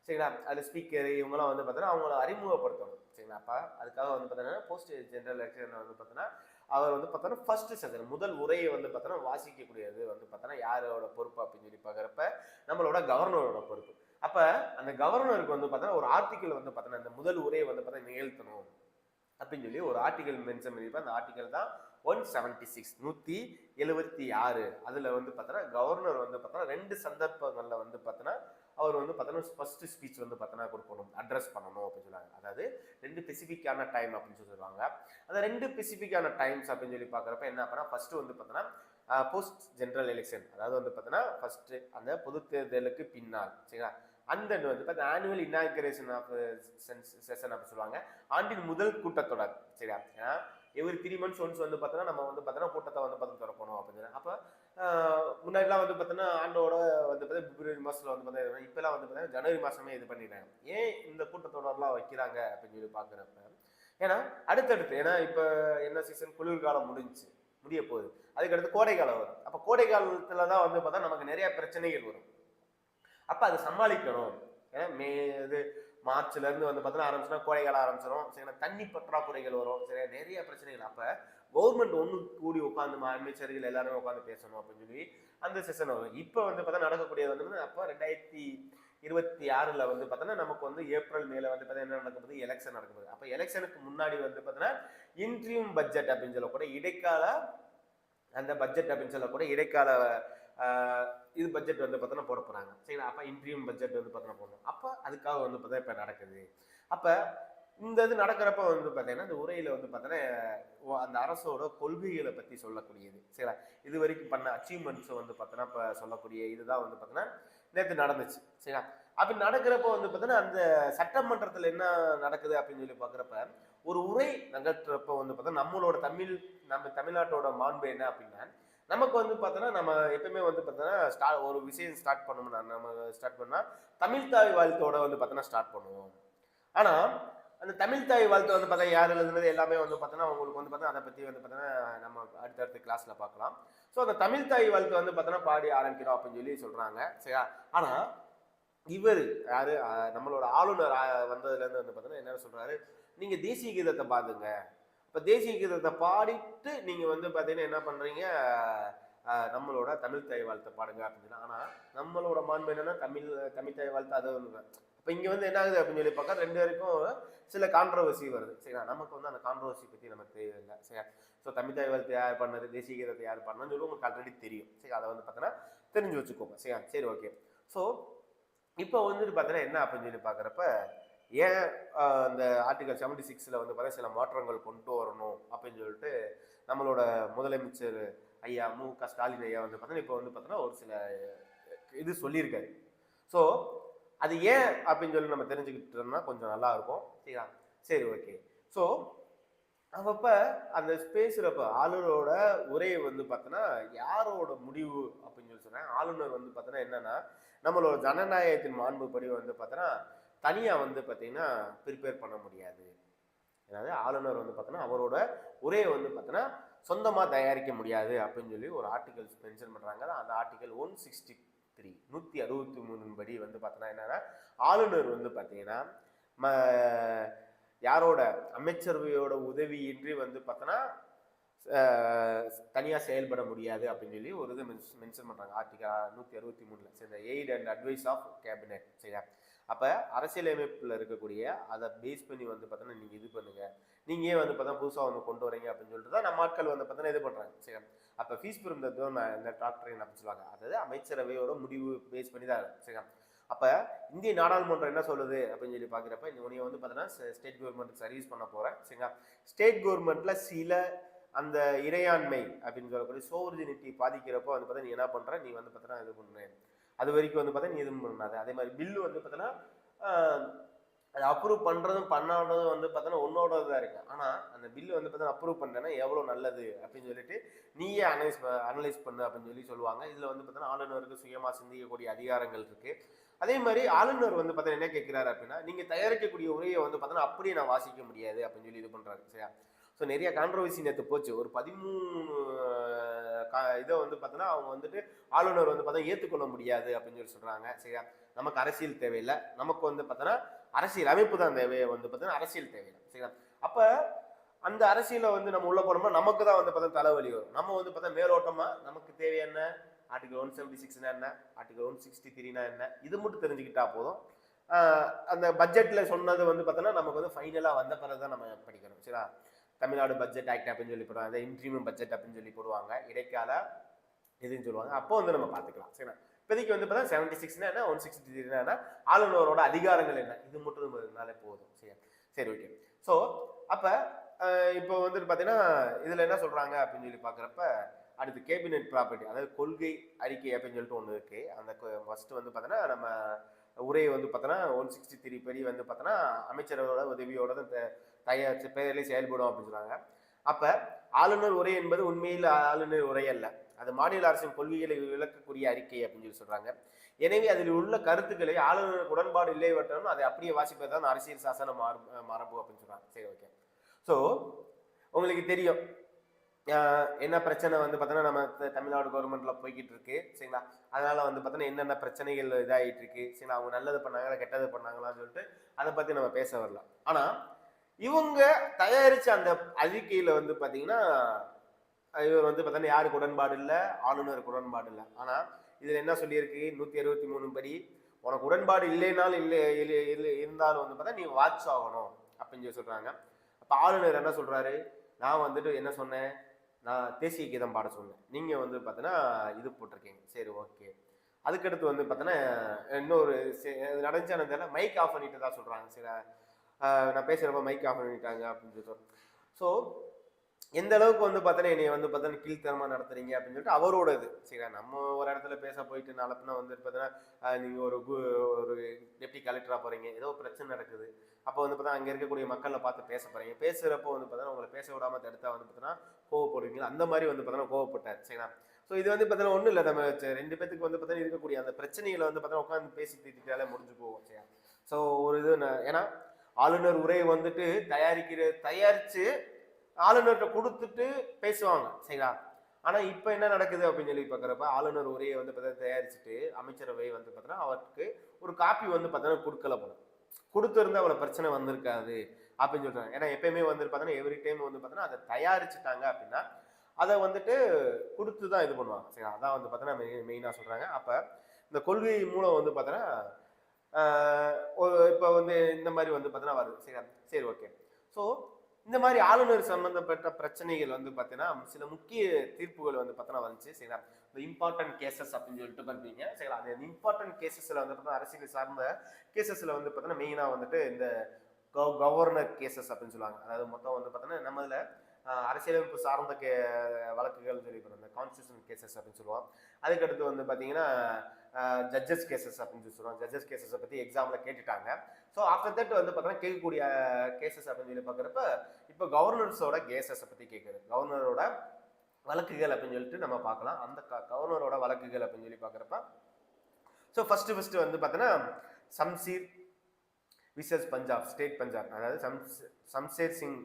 சரிங்களா. அதில் ஸ்பீக்கர் இவங்களாம் வந்து பார்த்தோன்னா அவங்கள அறிமுகப்படுத்தணும் சரிங்களா. அப்போ அதுக்காக வந்து பார்த்தோன்னா போஸ்ட் ஜெனரல் எலெக்ஷன் வந்து பார்த்தோன்னா அவர் வந்து பார்த்தோன்னா ஃபர்ஸ்ட் செஷன் முதல் உரையை வந்து பார்த்தோன்னா வாசிக்கக்கூடியது வந்து பார்த்தோன்னா யாரோட பொறுப்பு அப்படின்னு சொல்லி பார்க்குறப்ப நம்மளோட கவர்னரோட பொறுப்பு. அப்போ அந்த கவர்னருக்கு வந்து பார்த்தோன்னா ஒரு ஆர்டிக்கல் வந்து பார்த்தோன்னா அந்த முதல் உரையை வந்து பார்த்தா நிகழ்த்தணும் அப்படின்னு சொல்லி ஒரு ஆர்டிகல் மென்ஷன் பண்ணியிருப்பேன். அந்த ஆர்டிகல் தான் 176 176. அதில் வந்து பார்த்தோன்னா கவர்னர் வந்து பார்த்தோன்னா 2 சந்தர்ப்பங்களில் வந்து பார்த்தோன்னா அவர் வந்து பார்த்தோன்னா ஃபர்ஸ்ட் ஸ்பீச் வந்து பார்த்தோன்னா கொடுக்கணும், அட்ரஸ் பண்ணணும் அப்படின்னு சொல்லுவாங்க. அதாவது 2 ஸ்பெசிஃபிக்கான டைம் அப்படின்னு சொல்லுவாங்க. அந்த 2 ஸ்பெசிஃபிக்கான டைம்ஸ் அப்படின்னு சொல்லி பார்க்குறப்ப என்ன பண்ணால் ஃபர்ஸ்ட் வந்து பார்த்தோன்னா போஸ்ட் ஜெனரல் எலெக்ஷன், அதாவது வந்து பார்த்தோன்னா ஃபர்ஸ்ட் அந்த பொது தேர்தலுக்கு பின்னால் சரிங்களா. அண்ட் தென் வந்து பார்த்தா ஆனுவல் இனாகிரேஷன் ஆஃப் செஷன் அப்படின்னு சொல்லுவாங்க. ஆண்டின் முதல் கூட்டத்தொடர் சரியா. ஏன்னா எவ்ரி 3 months ஒன்ஸ் வந்து பார்த்தோன்னா நம்ம வந்து பார்த்தோன்னா கூட்டத்தை வந்து பார்த்து திறக்கணும் அப்படின்னு. அப்போ முன்னாடிலாம் வந்து பார்த்தோன்னா ஆண்டோட வந்து பார்த்தா பிப்ரவரி மாதத்தில் வந்து பார்த்தா இப்போலாம் வந்து பார்த்தீங்கன்னா ஜனவரி மாதமே இது பண்ணிடுறாங்க. ஏன் இந்த கூட்டத்தொடர்லாம் வைக்கிறாங்க அப்படின்னு சொல்லி பார்க்குறப்ப ஏன்னா அடுத்தடுத்து ஏன்னா இப்போ என்ன சீசன் குளிர்காலம் முடிய போகுது, அதுக்கடுத்து கோடை காலம் வரும். அப்போ கோடை காலத்தில் தான் வந்து பார்த்தா நமக்கு நிறைய பிரச்சனைகள் வரும். அப்போ அதை சமாளிக்கணும். ஏன்னா இது மார்ச்ல இருந்து வந்து பார்த்தீங்கன்னா ஆரம்பிச்சுன்னா கோடை காலம் ஆரம்பிச்சிடும் சரிங்களா. தண்ணி பற்றாக்குறைகள் வரும் சரியா, நிறைய பிரச்சனைகள். அப்போ கவர்மெண்ட் ஒன்று கூடி உட்காந்து அமைச்சர்கள் எல்லாருமே உட்காந்து பேசணும் அப்படின்னு சொல்லி அந்த செஷன் வரும். இப்போ வந்து பார்த்தா நடக்கக்கூடியது வந்து அப்போ 2026 வந்து பார்த்தோன்னா நமக்கு வந்து ஏப்ரல் மேல வந்து பார்த்தா என்ன நடக்குது, எலெக்ஷன் நடக்குது. அப்போ எலெக்ஷனுக்கு முன்னாடி வந்து பார்த்தோன்னா இன்ட்ரீம் பட்ஜெட் அப்படின்னு சொல்லக்கூட இடைக்கால அந்த பட்ஜெட் அப்படின்னு சொல்லக்கூட இடைக்கால இது பட்ஜெட் வந்து பார்த்தோன்னா போட போகிறாங்க சரிங்களா. அப்போ இன்ட்ரீம் பட்ஜெட் வந்து பார்த்தோன்னா போடணும். அப்போ அதுக்காக வந்து பார்த்தா இப்போ நடக்குது. அப்போ இந்த இது நடக்கிறப்ப வந்து பார்த்தீங்கன்னா இந்த உரையில் வந்து பார்த்தோன்னா அந்த அரசோட கொள்கைகளை பற்றி சொல்லக்கூடியது சரிங்களா. இது வரைக்கும் பண்ண அச்சீவ்மெண்ட்ஸை வந்து பார்த்தோன்னா இப்போ சொல்லக்கூடிய இதுதான் வந்து பார்த்தோன்னா நேற்று நடந்துச்சு சரிங்களா. அப்படி நடக்கிறப்ப வந்து பார்த்தோன்னா அந்த சட்டமன்றத்தில் என்ன நடக்குது அப்படின்னு சொல்லி பார்க்குறப்ப ஒரு உரை நகர்த்துறப்ப வந்து பார்த்தா நம்ம தமிழ்நாட்டோட மாண்பு என்ன அப்படின்னா நமக்கு வந்து பார்த்தோன்னா நம்ம எப்பவுமே வந்து பார்த்தோன்னா ஒரு விஷயம் ஸ்டார்ட் பண்ணோம்னா நம்ம ஸ்டார்ட் பண்ணால் தமிழ் தாய் வாழ்த்தோட வந்து பார்த்தோன்னா ஸ்டார்ட் பண்ணுவோம். ஆனால் அந்த தமிழ் தாய் வாழ்த்து வந்து பார்த்தா யார் எழுதுனது எல்லாமே வந்து பார்த்தோன்னா அவங்களுக்கு வந்து பார்த்தா அதை பற்றி வந்து பார்த்தோன்னா நம்ம அடுத்தடுத்த கிளாஸில் பார்க்கலாம். ஸோ அந்த தமிழ் தாய் வாழ்த்து வந்து பார்த்தோன்னா பாடி ஆரம்பிக்கிறோம் அப்படின்னு சொல்லி சொல்கிறாங்க சரியா. ஆனால் இவர் யாரு நம்மளோட ஆளுநர் வந்ததுலேருந்து வந்து பார்த்தோன்னா என்ன சொல்கிறாரு, நீங்கள் தேசிய கீதத்தை பாருங்க. இப்போ தேசிய கீதத்தை பாடிட்டு நீங்கள் வந்து பார்த்தீங்கன்னா என்ன பண்ணுறீங்க, நம்மளோட தமிழ் தாய் வாழ்த்தை பாடுங்க அப்படின்னு. ஆனால் நம்மளோட மாண்பு என்னன்னா தமிழ் தாய் வாழ்த்து அது ஒன்று. இப்போ இங்கே வந்து என்ன ஆகுது அப்படின்னு சொல்லி பார்க்க 2 பேருக்கும் சில கான்ட்ரவர்சி வருது சரிங்களா. நமக்கு வந்து அந்த கான்ட்ரவர்சி பற்றி நமக்கு தெரியல சரியா. ஸோ தமிழ் தாய் வாழ்த்து யார் பண்ணது, தேசிய கீதத்தை யார் பண்ணணும்னு சொல்லி உங்களுக்கு ஆல்ரெடி தெரியும் சரி. அதை வந்து பார்த்தோன்னா தெரிஞ்சு வச்சுக்கோங்க சரியா. சரி ஓகே. ஸோ இப்போ வந்துட்டு பார்த்தீங்கன்னா என்ன அப்படின்னு சொல்லி பார்க்குறப்ப ஏன் அந்த ஆர்டிகல் 76 வந்து பார்த்தா சில மாற்றங்கள் கொண்டு வரணும் அப்படின்னு சொல்லிட்டு நம்மளோட முதலமைச்சர் ஐயா மு.க. ஸ்டாலின் ஐயா வந்து பார்த்தோன்னா இப்போ வந்து பார்த்தோன்னா ஒரு சில இது சொல்லியிருக்காரு. ஸோ அது ஏன் அப்படின்னு சொல்லி நம்ம தெரிஞ்சுக்கிட்டோம்னா கொஞ்சம் நல்லா இருக்கும் சரிங்களா. சரி ஓகே. ஸோ அப்போ அந்த பேசுகிறப்ப ஆளுநரோட உரையை வந்து பார்த்தோன்னா யாரோட முடிவு அப்படின்னு சொல்லி சொன்னேன். ஆளுநர் வந்து பார்த்தோன்னா என்னன்னா நம்மளோட ஜனநாயகத்தின் மாண்புப்படி வந்து பார்த்தோன்னா தனியாக வந்து பார்த்தீங்கன்னா ப்ரிப்பேர் பண்ண முடியாது. அதாவது ஆளுநர் வந்து பார்த்தோன்னா அவரோட உரையை வந்து பார்த்தோன்னா சொந்தமாக தயாரிக்க முடியாது அப்படின்னு சொல்லி ஒரு ஆர்டிகல்ஸ் மென்ஷன் பண்ணுறாங்க. அந்த ஆர்டிகல் 163 163 படி வந்து பார்த்தோன்னா என்னன்னா ஆளுநர் வந்து பார்த்தீங்கன்னா யாரோட அமைச்சரவையோட உதவியின்றி வந்து பார்த்தோன்னா தனியாக செயல்பட முடியாது அப்படின்னு சொல்லி ஒரு இது மென்ஷன் பண்ணுறாங்க ஆர்டிகல் 163. சரி, இந்த aid and advice of cabinet சரியா. அப்போ அரசியலமைப்பில் இருக்கக்கூடிய அதை பேஸ் பண்ணி வந்து பார்த்தோன்னா நீங்கள் இது பண்ணுங்க, நீங்கள் ஏன் வந்து பார்த்தா புதுசாக வந்து கொண்டு வரீங்க அப்படின்னு சொல்லிட்டு தான் நம்ம ஆட்கள் வந்து பார்த்தோன்னா இது பண்ணுறாங்க. சரி, அப்போ ஃபீஸ் பெறும் இந்த டாக்டரின் அப்படின்னு சொல்லுவாங்க, அதாவது அமைச்சரவையோட முடிவு பேஸ் பண்ணி தான் இருக்கும். சரி, அப்போ இந்திய நாடாளுமன்றம் என்ன சொல்லுது அப்படின்னு சொல்லி பார்க்குறப்ப நீ வந்து பார்த்தோன்னா ஸ்டேட் கவர்மெண்ட்டுக்கு சர்வீஸ் பண்ண போகிறேன். சரிங்களா, ஸ்டேட் கவர்மெண்ட்டில் சில அந்த இறையாண்மை அப்படின்னு சொல்லக்கூடிய சோவர்ஜினிட்டி பாதிக்கிறப்போ வந்து பார்த்தா நீ என்ன பண்ணுற, நீ வந்து பார்த்தோன்னா இது பண்ணுறேன், அது வரைக்கும் வந்து பார்த்தா நீ எதுவும் பண்ணாது. அதே மாதிரி பில்லு வந்து பார்த்தோன்னா அதை அப்ரூவ் பண்ணுறதும் பண்ணாததும் வந்து பார்த்தோன்னா உன்னோட தான் இருக்கு. ஆனால் அந்த பில்லு வந்து பார்த்தோன்னா அப்ரூவ் பண்ணேன்னா எவ்வளோ நல்லது அப்படின்னு சொல்லிட்டு நீயே அனலைஸ் பண்ணு அப்படின்னு சொல்லுவாங்க. இதில் வந்து பார்த்தோன்னா ஆளுநருக்கு சுயமாக சிந்திக்கக்கூடிய அதிகாரங்கள் இருக்கு. அதே மாதிரி ஆளுநர் வந்து பார்த்தா என்ன கேட்கிறாரு அப்படின்னா, நீங்கள் தயாரிக்கக்கூடிய உரையை வந்து பார்த்தோன்னா அப்படியே நான் வாசிக்க முடியாது அப்படின்னு சொல்லி இது பண்ணுறாரு. சரியா, ஸோ நிறைய கான்ட்ரவர்சி நேற்று போச்சு. ஒரு 13 இதை வந்து பார்த்தோன்னா அவங்க வந்துட்டு ஆளுநர் வந்து பார்த்தா ஏற்றுக்கொள்ள முடியாது அப்படின்னு சொல்லி சொல்கிறாங்க. சரியா, நமக்கு அரசியல் தேவையில்லை, நமக்கு வந்து பார்த்தோன்னா அரசியல் அமைப்பு தான் தேவையை வந்து பார்த்தோன்னா அரசியல் தேவையில்லை. சரியா, அப்போ அந்த அரசியலை வந்து நம்ம உள்ள போனோம்னா நமக்கு தான் வந்து பார்த்தா தலைவலி வரும். நம்ம வந்து பார்த்தா மேலோட்டமாக நமக்கு தேவை என்ன, ஆர்டிகல் 176 என்ன, ஆர்டிகல் 163 என்ன, இது மட்டும் தெரிஞ்சுக்கிட்டா போதும். அந்த பட்ஜெட்டில் சொன்னது வந்து பார்த்தோன்னா நமக்கு வந்து ஃபைனலாக வந்த பிறகு தான் நம்ம படிக்கணும். சரியா, தமிழ்நாடு பட்ஜெட் ஆக்ட் அப்படின்னு சொல்லி போடுவாங்க, அதை இன்ட்ரீமியம் பட்ஜெட் அப்படின்னு சொல்லி போடுவாங்க, இடைக்கால இதுன்னு சொல்லுவாங்க. அப்போ வந்து நம்ம பார்த்துக்கலாம். சரிங்களா, இப்போதைக்கு வந்து பார்த்தா 76 என்ன, 163 என்ன, ஆளுநரோட அதிகாரங்கள் என்ன, இது மட்டும் இருந்தாலே போதும். சரியா, சரி, ஓகே. ஸோ அப்போ இப்போ வந்துட்டு பார்த்தீங்கன்னா இதில் என்ன சொல்கிறாங்க அப்படின்னு சொல்லி பார்க்குறப்ப அடுத்து கேபினெட் ப்ராப்பர்ட்டி, அதாவது கொள்கை அறிக்கை அப்படின்னு சொல்லிட்டு ஒன்று இருக்குது. அந்த ஃபஸ்ட்டு வந்து பார்த்தோன்னா நம்ம உரையை வந்து பார்த்தோன்னா 163 படி வந்து பார்த்தோன்னா அமைச்சரோட உதவியோட தான் தயாரித்து பெயரில் செயல்படும் அப்படின்னு சொல்கிறாங்க. அப்போ ஆளுநர் உரை என்பது உண்மையில் ஆளுநர் உரை அல்ல, அது மாநில அரசின் கொள்கைகளை விளக்கக்கூடிய அறிக்கை அப்படின்னு சொல்லி சொல்கிறாங்க. எனவே அதில் உள்ள கருத்துக்களை ஆளுநருக்கு உடன்பாடு இல்லை வட்டாலும் அதை அப்படியே வாசிப்பது தான் அரசியல் சாசன மரபு அப்படின்னு சொல்கிறாங்க. சரி, ஓகே. ஸோ உங்களுக்கு தெரியும் என்ன பிரச்சனை வந்து பார்த்தோன்னா நம்ம தமிழ்நாடு கவர்மெண்ட்ல போய்கிட்டு இருக்கு. சரிங்களா, அதனால வந்து பார்த்தோன்னா என்னென்ன பிரச்சனைகள் இதாகிட்டு இருக்கு. சரிங்களா, அவங்க நல்லது பண்ணாங்களா கெட்டது பண்ணாங்களான்னு சொல்லிட்டு அதை பற்றி நம்ம பேச வரலாம். ஆனால் இவங்க தயாரிச்ச அந்த அறிக்கையில வந்து பார்த்தீங்கன்னா இவர் வந்து பார்த்தோன்னா யாருக்கு உடன்பாடு இல்லை, ஆளுநருக்கு உடன்பாடு இல்லை. ஆனால் இதில் என்ன சொல்லியிருக்கு, 163 படி உனக்கு உடன்பாடு இல்லைனாலும் இல்லை இருந்தாலும் வந்து பார்த்தா நீ வாட்ச் ஆகணும் அப்படின்னு சொல்லி சொல்கிறாங்க. அப்போ ஆளுநர் என்ன சொல்கிறாரு, நான் வந்துட்டு என்ன சொன்னேன், நான் தேசிய கீதம் பாட சொன்னேன், நீங்கள் வந்து பார்த்தோன்னா இது போட்டிருக்கீங்க. சரி, ஓகே. அதுக்கடுத்து வந்து பார்த்தோன்னா இன்னொரு நடந்துச்சானு தெரியல, மைக் ஆஃப் பண்ணிட்டு தான் சொல்கிறாங்க. சரி, நான் பேசுகிறப்ப மைக் ஆஃப் பண்ணிட்டாங்க அப்படின்னு சொல்லி. ஸோ எந்த அளவுக்கு வந்து பார்த்தோன்னா என்னை வந்து பார்த்தோன்னா கீழ்த்தரமாக நடத்துறீங்க அப்படின்னு சொல்லிட்டு அவரோட இது. சரிங்களா, நம்ம ஒரு இடத்துல பேச போயிட்டு நாளப்பினா வந்து பார்த்தோன்னா நீங்கள் ஒரு டெப்டி கலெக்டராக போகிறீங்க, ஏதோ பிரச்சனை நடக்குது, அப்போ வந்து பார்த்தா அங்கே இருக்கக்கூடிய மக்களை பார்த்து பேச போகிறீங்க, பேசுகிறப்போ வந்து பார்த்தோன்னா உங்களை பேச விடாமல் தடுத்தா வந்து பார்த்தோன்னா கோவப்படுவீங்களா, அந்த மாதிரி வந்து பார்த்தோன்னா கோவப்பட்டார். சரிங்களா, ஸோ இது வந்து பார்த்தோன்னா ஒன்றும் இல்லை, நம்ம 2 பேத்துக்கு வந்து பார்த்தோன்னா இருக்கக்கூடிய அந்த பிரச்சனைகளை வந்து பார்த்தோன்னா உட்காந்து பேசி தீர்த்துட்டாலே முடிஞ்சு போவோம். சரியா, ஸோ ஒரு இது ஏன்னா ஆளுநர் உரையை வந்துட்டு தயாரித்து ஆளுநர்கிட்ட கொடுத்துட்டு பேசுவாங்க. சரிங்களா, ஆனால் இப்போ என்ன நடக்குது அப்படின்னு சொல்லி பார்க்குறப்ப ஆளுநர் உரையை வந்து பார்த்தா தயாரிச்சுட்டு அமைச்சரவை வந்து பார்த்தோன்னா அவருக்கு ஒரு காப்பி வந்து பார்த்தோன்னா கொடுக்கல போல, கொடுத்துருந்தா அவ்வளோ பிரச்சனை வந்திருக்காது அப்படின்னு சொல்கிறாங்க. ஏன்னா எப்பயுமே வந்து பார்த்தோன்னா எவ்ரி டைம் வந்து பார்த்தோன்னா அதை தயாரிச்சுட்டாங்க அப்படின்னா அதை வந்துட்டு கொடுத்து தான் இது பண்ணுவாங்க. சரி, அதான் வந்து பார்த்தோன்னா மெயினாக சொல்கிறாங்க. அப்போ இந்த கொள்கை மூலம் வந்து பார்த்தோன்னா இப்போ வந்து இந்த மாதிரி வந்து பார்த்தோன்னா வருது. சரியா, சரி, ஓகே. ஸோ இந்த மாதிரி ஆளுநர் சம்பந்தப்பட்ட பிரச்சனைகள் வந்து பார்த்தீங்கன்னா சில முக்கிய தீர்ப்புகள் வந்து பார்த்தோன்னா வந்துச்சு. சரிங்களா, இந்த இம்பார்ட்டன்ட் கேசஸ் அப்படின்னு சொல்லிட்டு பண்ணுறீங்க. சரிங்களா, அந்த இம்பார்ட்டன்ட் கேசஸில் வந்து பார்த்தோன்னா அரசியல் சார்ந்த கேசஸில் வந்து பார்த்தோன்னா மெயினாக வந்துட்டு இந்த கவர்னர் கேசஸ் அப்படின்னு சொல்லுவாங்க. அதாவது மொத்தம் வந்து பார்த்தோன்னா நம்மள அரசியலமைப்பு சார்ந்த வழக்குகள் சொல்லி இந்த கான்ஸ்டியூஷன் கேசஸ் அப்படின்னு சொல்லுவோம். அதுக்கடுத்து வந்து பார்த்தீங்கன்னா ஜட்ஜஸ் கேசஸ் அப்படின்னு சொல்லி சொல்லுவாங்க. ஜட்ஜஸ் கேசஸை பற்றி எக்ஸாமில் கேட்டுட்டாங்க. ஸோ ஆஃப்டர் தட் வந்து பார்த்தோன்னா கேட்கக்கூடிய கேசஸ் அப்படின்னு சொல்லி பார்க்குறப்ப இப்போ கவர்னர்ஸோட கேசஸை பற்றி கேட்குறது, கவர்னரோட வழக்குகள் அப்படின்னு சொல்லிட்டு நம்ம பார்க்கலாம். அந்த கவர்னரோட வழக்குகள் அப்படின்னு சொல்லி பார்க்குறப்ப ஸோ ஃபஸ்ட்டு வந்து பார்த்தோன்னா சம்சீர் விசஸ் பஞ்சாப், ஸ்டேட் பஞ்சாப், அதாவது சம்சேர் சிங்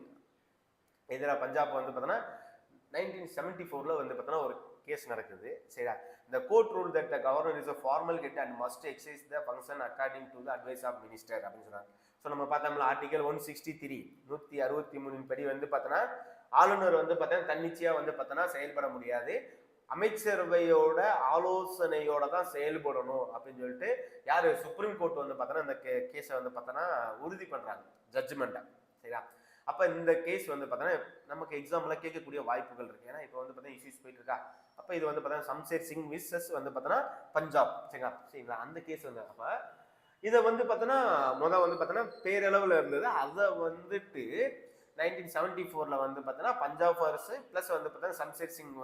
எதிராக பஞ்சாப் வந்து பார்த்தோன்னா 1974 வந்து பார்த்தோன்னா ஒரு கேஸ் நடக்குது. சரியா, the court ruled that the governor is a formal head and must exercise the function according to the advice of minister அப்படின்னு சொன்னாங்க. ஸோ நம்ம பார்த்தோம்ல ஆர்டிகல் 163 163 படி வந்து பார்த்தோன்னா ஆளுநர் வந்து பார்த்தோன்னா தன்னிச்சையாக வந்து பார்த்தோன்னா செயல்பட முடியாது, அமைச்சரவையோட ஆலோசனையோட தான் செயல்படணும் அப்படின்னு சொல்லிட்டு யாரு சுப்ரீம் கோர்ட் வந்து பார்த்தோன்னா இந்த கேஸை வந்து பார்த்தோன்னா உறுதி பண்றாங்க ஜட்ஜ்மெண்ட்டை. சரியா? அப்ப இந்த கேஸ் வந்து பார்த்தோன்னா நமக்கு எக்ஸாம்ல கேட்கக்கூடிய வாய்ப்புகள் இருக்கு. ஏன்னா இப்போ வந்து பார்த்தீங்கன்னா இஷ்யூஸ் போயிட்டு இருக்கா. அப்ப இது வந்து பார்த்தீங்கன்னா சம்சேர் சிங் விசஸ் வந்து பார்த்தோன்னா பஞ்சாப். சரிங்களா? அந்த கேஸ் வந்து அப்ப இதை வந்து பார்த்தோன்னா வந்து பார்த்தோன்னா பேரளவில் இருந்தது. அதை வந்துட்டு 1974 வந்து பார்த்தோன்னா பஞ்சாப் அரசு பிளஸ் வந்து பார்த்தோன்னா சம்சேர் சிங்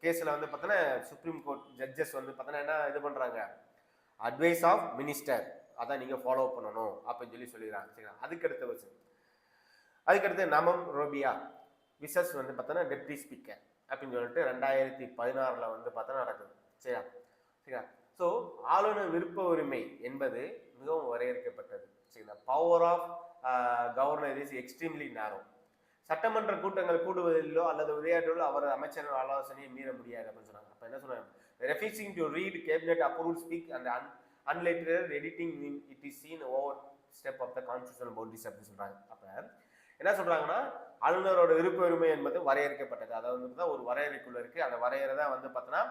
கேஸ்ல வந்து பார்த்தோன்னா சுப்ரீம் கோர்ட் ஜட்ஜஸ் வந்து பார்த்தோன்னா என்ன இது பண்றாங்க, அட்வைஸ் ஆஃப் மினிஸ்டர் அதான் நீங்க ஃபாலோ பண்ணணும் அப்படின்னு சொல்லிடுறாங்க. சரிங்களா? அதுக்கடுத்து நமம் ரோபியா விசஸ் வந்து பார்த்தோன்னா டெப்டி ஸ்பீக்கர் அப்படின்னு சொல்லிட்டு 2016 வந்து பார்த்தோன்னா நடக்குது. சரியா? ஸோ ஆளுநர் விருப்ப உரிமை என்பது மிகவும் வரையறுக்கப்பட்டது. சரிங்களா? Power of governor is extremely narrow. சட்டமன்ற கூட்டங்கள் கூடுவதிலோ அல்லது உரையாற்றுவதிலோ அவர் அமைச்சர் ஆலோசனையை மீற முடியாது அப்படின்னு சொன்னாங்க. அப்ப என்ன சொன்னாங்க, refusing to read cabinet approved speech and unilaterally editing it is seen overstep of the constitutional boundaries அப்படின்னு சொல்றாங்க. அப்ப என்ன சொல்றாங்கன்னா ஆளுநரோட விருப்ப உரிமை என்பது வரையறுக்கப்பட்டது. அதாவது வந்து ஒரு வரையறைக்குள்ள இருக்கு. அந்த வரையறை தான் வந்து பார்த்தோன்னா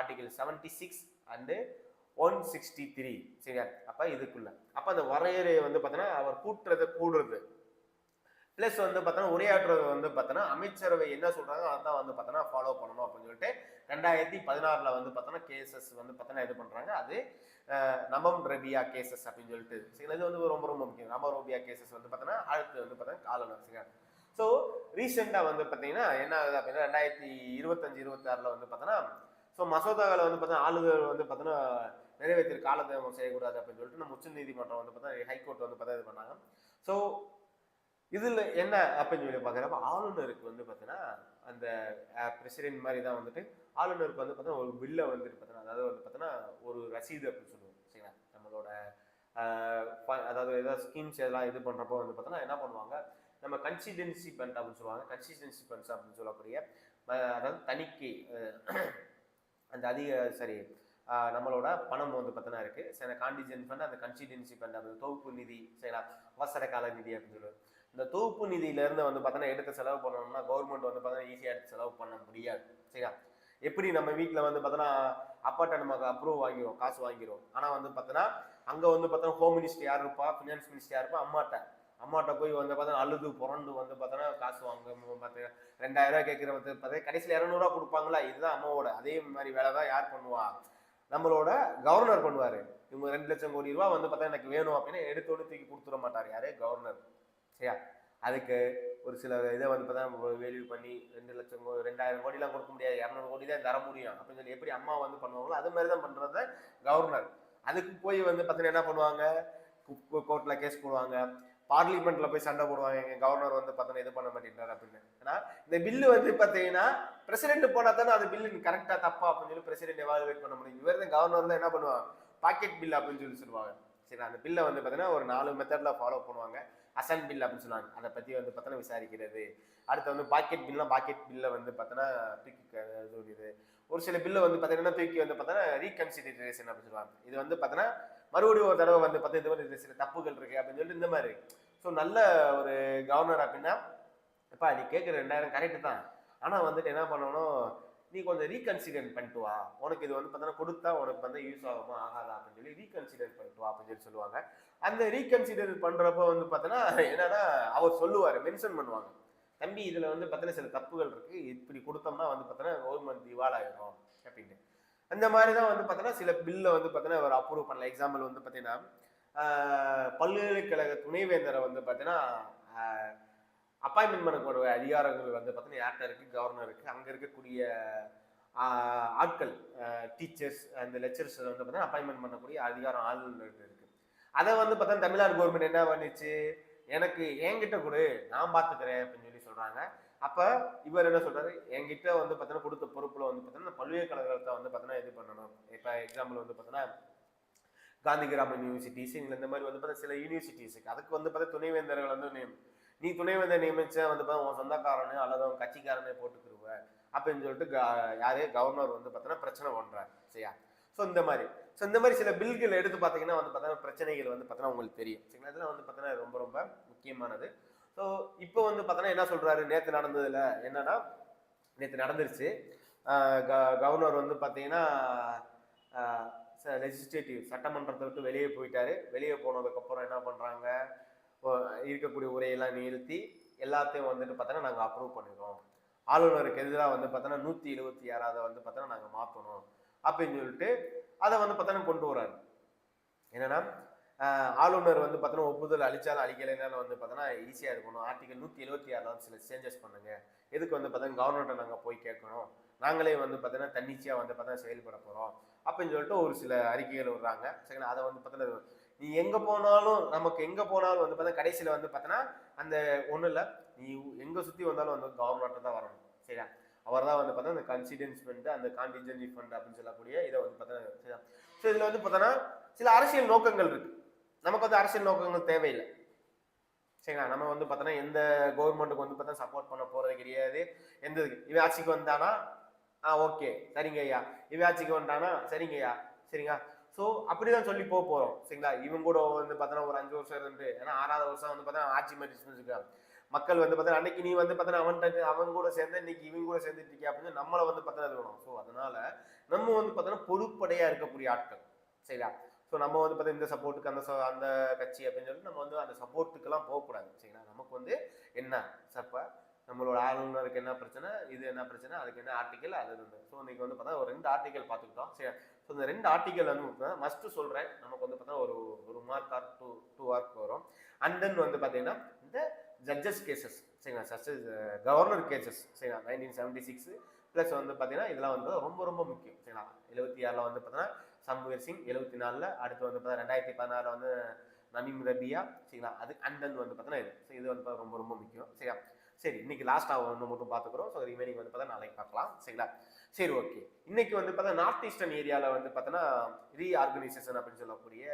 ஆர்டிகல் 76 அண்டு 163. சரியா? அப்ப இதுக்குள்ள அப்ப அந்த வரையறையை வந்து பார்த்தோன்னா அவர் கூடுறது பிளஸ் வந்து பார்த்தோன்னா உரையாற்றுறது வந்து பார்த்தோன்னா அமைச்சரவை என்ன சொல்றாங்க அதான் வந்து பார்த்தோன்னா ஃபாலோ பண்ணணும் அப்படின்னு சொல்லிட்டு 2016 வந்து பார்த்தோன்னா கேசஸ் வந்து பார்த்தோன்னா இது பண்றாங்க. அது நமம் ரபியா கேசஸ் அப்படின்னு சொல்லிட்டு. சரிங்களா? இது வந்து ரொம்ப ரொம்ப முக்கியம். நமம் ரபியா கேசஸ் வந்து பார்த்தோன்னா அடுத்து வந்து பார்த்தோன்னா ஆளுநர். சரிங்களா? ஸோ ரீசெண்டாக வந்து பார்த்தீங்கன்னா என்ன ஆகுது அப்படின்னா 2025-26 வந்து பார்த்தோன்னா ஸோ மசோதாவில் வந்து பார்த்தோன்னா ஆளுநர் வந்து பார்த்தோன்னா நிறைவேற்ற காலதாமதம் செய்யக்கூடாது அப்படின்னு சொல்லிட்டு நம்ம உச்ச நீதிமன்றம் வந்து பார்த்தா ஹைகோர்ட் வந்து பார்த்தா இது பண்ணாங்க. ஸோ இதுல என்ன அப்படின்னு சொல்லி பாக்குறப்ப ஆளுநருக்கு வந்து பாத்தீங்கன்னா அந்த பிரசிடென்ட் மாதிரி தான் வந்துட்டு ஆளுநருக்கு வந்து பார்த்தீங்கன்னா ஒரு பில்லை வந்துட்டு பார்த்தீங்கன்னா அதாவது வந்து பார்த்தீங்கன்னா ஒரு ரசீது அப்படின்னு சொல்லுவோம். சரிங்களா? நம்மளோட அதாவது ஏதாவது ஸ்கீம்ஸ் எல்லாம் இது பண்றப்போ வந்து பார்த்தீங்கன்னா என்ன பண்ணுவாங்க, நம்ம கன்சிஸ்டன்சி ஃபண்ட் அப்படின்னு சொல்லுவாங்க. கன்சிஸ்டன்சி ஃபண்ட்ஸ் அப்படின்னு சொல்லக்கூடிய அதாவது தணிக்கை அந்த நம்மளோட பணம் வந்து பார்த்தீங்கன்னா இருக்கு. சில கான்டிஜென்ட் ஃபண்ட், அந்த கன்சிஸ்டன்சி ஃபண்ட், அந்த தொகுப்பு நிதி, சரிங்களா, அவசர கால நிதி அப்படின்னு சொல்லுவாங்க. இந்த தொகுப்பு நிதியில இருந்து வந்து பார்த்தீங்கன்னா எடுத்து செலவு பண்ணணும்னா கவர்மெண்ட் வந்து பார்த்தீங்கன்னா ஈஸியாக எடுத்து செலவு பண்ண முடியாது. சரியா? எப்படி நம்ம வீட்டில் வந்து பார்த்தோன்னா அப்பாட்ட நமக்கு அப்ரூவ் வாங்கிடும், காசு வாங்கிடும். ஆனால் வந்து பார்த்தோன்னா அங்கே வந்து பார்த்தோன்னா ஹோம் மினிஸ்டர் யார் இருப்பா, ஃபினான்ஸ் மினிஸ்டர் யார் இருப்பா, அம்மாட்ட போய் வந்து பார்த்தோன்னா அழுது புரண்டு வந்து பார்த்தோன்னா காசு வாங்க பார்த்தீங்கன்னா 2000 ரூபா கேட்குற வந்து பார்த்தீங்கன்னா கடைசியில் 200 ரூபா கொடுப்பாங்களா. இதுதான் அம்மாவோட அதே மாதிரி வேலை தான் யார் பண்ணுவா, நம்மளோட கவர்னர் பண்ணுவார். இவங்க 2 லட்சம் கோடி ரூபா வந்து பார்த்தா எனக்கு வேணும் அப்படின்னா எடுத்தோடு தூக்கி கொடுத்துட மாட்டார். யாரே கவர்னர். சரியா? அதுக்கு ஒரு சில இதை வந்து பார்த்தா வேல்யூ பண்ணி 2 லட்சம் 2000 கோடிலாம் கொடுக்க முடியாது, 200 கோடி தான் தர முடியும் அப்படின்னு சொல்லி எப்படி அம்மா வந்து பண்ணுவாங்களோ அது மாதிரி தான் பண்றத கவர்னர். அதுக்கு போய் வந்து பார்த்தீங்கன்னா என்ன பண்ணுவாங்க, கோர்ட்ல கேஸ் போடுவாங்க, பார்லிமெண்ட்ல போய் சண்டை போடுவாங்க, எங்க கவர்னர் வந்து பார்த்தோன்னா இது பண்ண மாட்டேங்கிறார் அப்படின்னு. ஏன்னா இந்த பில்லு வந்து பார்த்தீங்கன்னா பிரசிடென்ட் போனா தானே அந்த பில்லு கரெக்டா தப்பா அப்படின்னு சொல்லி பிரசிடென்ட் எவாலுவேட் பண்ண முடியும். இவர் தான் கவர்னர் தான் என்ன பண்ணுவாங்க, பாக்கெட் பில் அப்படின்னு சொல்லுவாங்க. சரி, அந்த பில்லை வந்து பார்த்தீங்கன்னா ஒரு 4 மெத்தட்ல ஃபாலோ பண்ணுவாங்க. அசன் பில் அப்படின்னு சொல்லுவாங்க, அதை பத்தி வந்து பார்த்தோன்னா விசாரிக்கிறது. அடுத்து வந்து பாக்கெட் பில்லை வந்து பார்த்தோன்னா தூக்கி சொல்லிது. ஒரு சில பில்லை வந்து பார்த்தீங்கன்னா தூக்கி வந்து பார்த்தோன்னா ரீகன்சிடரேஷன் அப்படின்னு சொல்லுவாங்க. இது வந்து பார்த்தோன்னா மறுபடியும் ஒரு தடவை வந்து பார்த்தா இது மாதிரி சில தப்புகள் இருக்கு அப்படின்னு சொல்லிட்டு இந்த மாதிரி. ஸோ நல்ல ஒரு கவர்னர் அப்படின்னா எப்பா நீ கேட்குற 2000 கரெக்டு தான், ஆனால் வந்துட்டு என்ன பண்ணணும், நீ கொஞ்சம் ரீகன்சிடர் பண்ணிட்டு வா, உனக்கு இது வந்து பார்த்தோன்னா கொடுத்தா உனக்கு வந்து யூஸ் ஆகுமா ஆகாதா அப்படின்னு சொல்லி ரீகன்சிடர் பண்ணிட்டு வா அப்படின்னு சொல்லி சொல்லுவாங்க. அந்த ரீகன்சிடர் பண்றப்ப வந்து பார்த்தோன்னா என்னன்னா அவர் சொல்லுவார், மென்ஷன் பண்ணுவாங்க, தம்பி இதுல வந்து பார்த்தோன்னா சில தப்புகள் இருக்கு, இப்படி கொடுத்தோம்னா வந்து பார்த்தோன்னா கவர்மெண்ட் திவால் ஆயிடும் அப்படின்னு. அந்த மாதிரி தான் வந்து பார்த்தோன்னா சில பில்லை வந்து பார்த்தோன்னா அவர் அப்ரூவ் பண்ணல. எக்ஸாம்பிள் வந்து பார்த்தீங்கன்னா பல்கலைக்கழக துணைவேந்தரை வந்து பார்த்தீங்கன்னா அப்பாயின்மெண்ட் பண்ணக்கூடிய அதிகாரங்கள் வந்து பார்த்தீங்கன்னா யார்கிட்ட இருக்கு, கவர்னருக்கு. அங்கே இருக்கக்கூடிய ஆட்கள் டீச்சர்ஸ் அந்த லெக்சர்ஸ் வந்து பார்த்தீங்கன்னா அப்பாயின்மெண்ட் பண்ணக்கூடிய அதிகாரம் ஆளுநருக்கு இருக்கு. அதை வந்து பார்த்தா தமிழ்நாடு கவர்மெண்ட் என்ன பண்ணிச்சு, எனக்கு என்கிட்ட கொடு நான் பார்த்துக்கிறேன் அப்படின்னு சொல்லி சொல்றாங்க. அப்ப இவர் என்ன சொல்றாரு, என்கிட்ட வந்து பார்த்தீங்கன்னா கொடுத்த பொறுப்புல வந்து பார்த்தீங்கன்னா பல்கலைக்கழகத்தை வந்து பார்த்தீங்கன்னா இது பண்ணணும். இப்போ எக்ஸாம்பிள் வந்து பார்த்தீங்கன்னா காந்தி கிராமன் யூனிவர்சிட்டிஸ் இந்த மாதிரி வந்து பார்த்தா சில யூனிவர்சிட்டிஸுக்கு அதுக்கு வந்து பார்த்தா துணைவேந்தர்கள் வந்து நீ துணைவேந்தர் நியமிச்சா வந்து பார்த்தா உன் சொந்தக்காரனே அல்லது உன் கட்சிக்காரனே போட்டுக்கிருவ அப்படின்னு சொல்லிட்டு யாரே கவர்னர் வந்து பார்த்தோன்னா பிரச்சனை பண்றாரு. சரியா? ஸோ இந்த மாதிரி சில பில்கள் எடுத்து பார்த்தீங்கன்னா வந்து பார்த்தோன்னா பிரச்சனைகள் வந்து பார்த்தோன்னா உங்களுக்கு தெரியும். சரிங்களா? இதெல்லாம் வந்து பார்த்தோன்னா ரொம்ப ரொம்ப முக்கியமானது. ஸோ இப்போ வந்து பார்த்தோன்னா என்ன சொல்றாரு, நேற்று நடந்ததுல என்னன்னா நேற்று நடந்துருச்சு. கவர்னர் வந்து பார்த்தீங்கன்னா லெஜிஸ்லேட்டிவ் சட்டமன்றத்தை விட்டு வெளியே போயிட்டாரு. வெளியே போனதுக்கப்புறம் என்ன பண்ணுறாங்க, இருக்கக்கூடிய உரையெல்லாம் நிறுத்தி எல்லாத்தையும் வந்துட்டு பார்த்தோன்னா நாங்கள் அப்ரூவ் பண்ணிடுறோம். ஆளுநருக்கு எதிராக வந்து பார்த்தோன்னா 176 வந்து பார்த்தோன்னா நாங்கள் மாற்றணும் அப்படின்னு சொல்லிட்டு அதை வந்து பார்த்தோன்னா கொண்டு வராரு. என்னன்னா ஆளுநர் வந்து பார்த்தோன்னா ஒப்புதல் அளிச்சாலும் அளிக்கலைனாலும் வந்து பார்த்தோன்னா ஈஸியாக இருக்கணும். ஆர்டிகல் 176 வந்து சில சேஞ்சஸ் பண்ணுங்க. எதுக்கு வந்து பார்த்தோன்னா கவர்னர்கிட்ட நாங்கள் போய் கேட்கணும், நாங்களே வந்து பார்த்தோன்னா தன்னிச்சையாக வந்து பார்த்தோன்னா செயல்பட போகிறோம் அப்படின்னு சொல்லிட்டு ஒரு சில அறிக்கைகள் விடுறாங்க. சரிங்களா? அதை வந்து பார்த்தோன்னா நீ எங்கே போனாலும் நமக்கு எங்கே போனாலும் வந்து பார்த்தா கடைசியில் வந்து பார்த்தோன்னா அந்த ஒன்றும் இல்லை, நீ எங்கே சுற்றி வந்தாலும் வந்து கவர்னர்கிட்ட தான் வரணும். சரியா? அவர் தான் வந்து பார்த்தா அந்த கன்சிடென்ஸ் ஃபண்ட், அந்த கான்டிஜென்சி ஃபண்ட் அப்படின்னு சொல்லக்கூடிய இதை வந்து பார்த்தோன்னா சரியா? ஸோ இதில் வந்து பார்த்தோன்னா சில அரசியல் நோக்கங்கள் இருக்கு. நமக்கு வந்து அரசியல் நோக்கங்கள் தேவையில்லை. சரிங்களா? நம்ம வந்து பார்த்தோன்னா எந்த கவர்மெண்ட்டுக்கு வந்து பார்த்தா சப்போர்ட் பண்ண போறது கிடையாது. எந்த இவன் ஆட்சிக்கு வந்தானா ஓகே சரிங்க ஐயா, இவன் ஆட்சிக்கு வந்தானா சரிங்க ஐயா, சரிங்களா? ஸோ அப்படிதான் சொல்லி போறோம். சரிங்களா? இவங்க கூட வந்து பார்த்தோன்னா ஒரு 5 வருஷம் இருந்து, ஏன்னா 6வது வருஷம் வந்து பார்த்தா ஆட்சி மாதிரி மக்கள் வந்து பார்த்தா அன்னைக்கு நீ வந்து பார்த்தா அவன் கூட சேர்ந்து இன்னைக்கு இவங்க கூட சேர்ந்துட்டு இருக்கியா அப்படின்னு நம்மளை வந்து பார்த்தா வேணும். ஸோ அதனால நம்ம வந்து பார்த்தோன்னா பொதுப்படையா இருக்கக்கூடிய ஆட்கள். சரிங்களா? ஸோ நம்ம வந்து பார்த்தா இந்த சப்போர்ட்டுக்கு அந்த கட்சி அப்படின்னு சொல்லிட்டு நம்ம வந்து அந்த சப்போர்ட்டுக்கெல்லாம் போகக்கூடாது. சரிங்களா? நமக்கு வந்து என்ன சப்ப நம்மளோட ஆளுநருக்கு என்ன பிரச்சனை, இது என்ன பிரச்சனை, அதுக்கு என்ன ஆர்டிக்கல், அது இருந்து. ஸோ இன்னைக்கு வந்து பார்த்தா ஒரு 2 ஆர்டிக்கல் பார்த்துக்கிட்டோம். சரி, ஸோ இந்த 2 ஆர்டிக்கல் வந்து மஸ்ட் சொல்கிறேன், நமக்கு வந்து பார்த்தா ஒரு மார்க் ஆர் டூ மார்க் வரும். அண்ட் தென் வந்து பார்த்தீங்கன்னா இந்த ஜட்ஜஸ் கேசஸ், சரிங்களா, ஜஸ்டிஸ் கவர்னர் கேசஸ், சரிங்களா, 1976 ப்ளஸ் வந்து பார்த்தீங்கன்னா இதெல்லாம் வந்து ரொம்ப ரொம்ப முக்கியம். சரிங்களா? 76 வந்து பார்த்தீங்கன்னா சம்வீர் சிங், 74 அடுத்து வந்து பார்த்தீங்கன்னா 2016 வந்து நமீம் ரபியா, சரிங்களா, அது அண்ட் தென் வந்து பார்த்தீங்கன்னா இது. ஸோ இது வந்து ரொம்ப ரொம்ப முக்கியம். சரியா? சரி, இன்னைக்கு லாஸ்ட்டாக ஒன்று மட்டும் பார்த்துக்கிறோம். ஸோ ரிமைனிங் வந்து பார்த்தா நாளைக்கு பார்க்கலாம். சரிங்களா? சரி, ஓகே. இன்னைக்கு வந்து பார்த்தா நார்த் ஈஸ்டர்ன் ஏரியாவில் வந்து பார்த்தோன்னா ரீஆர்கனைசேஷன் அப்படின்னு சொல்லக்கூடிய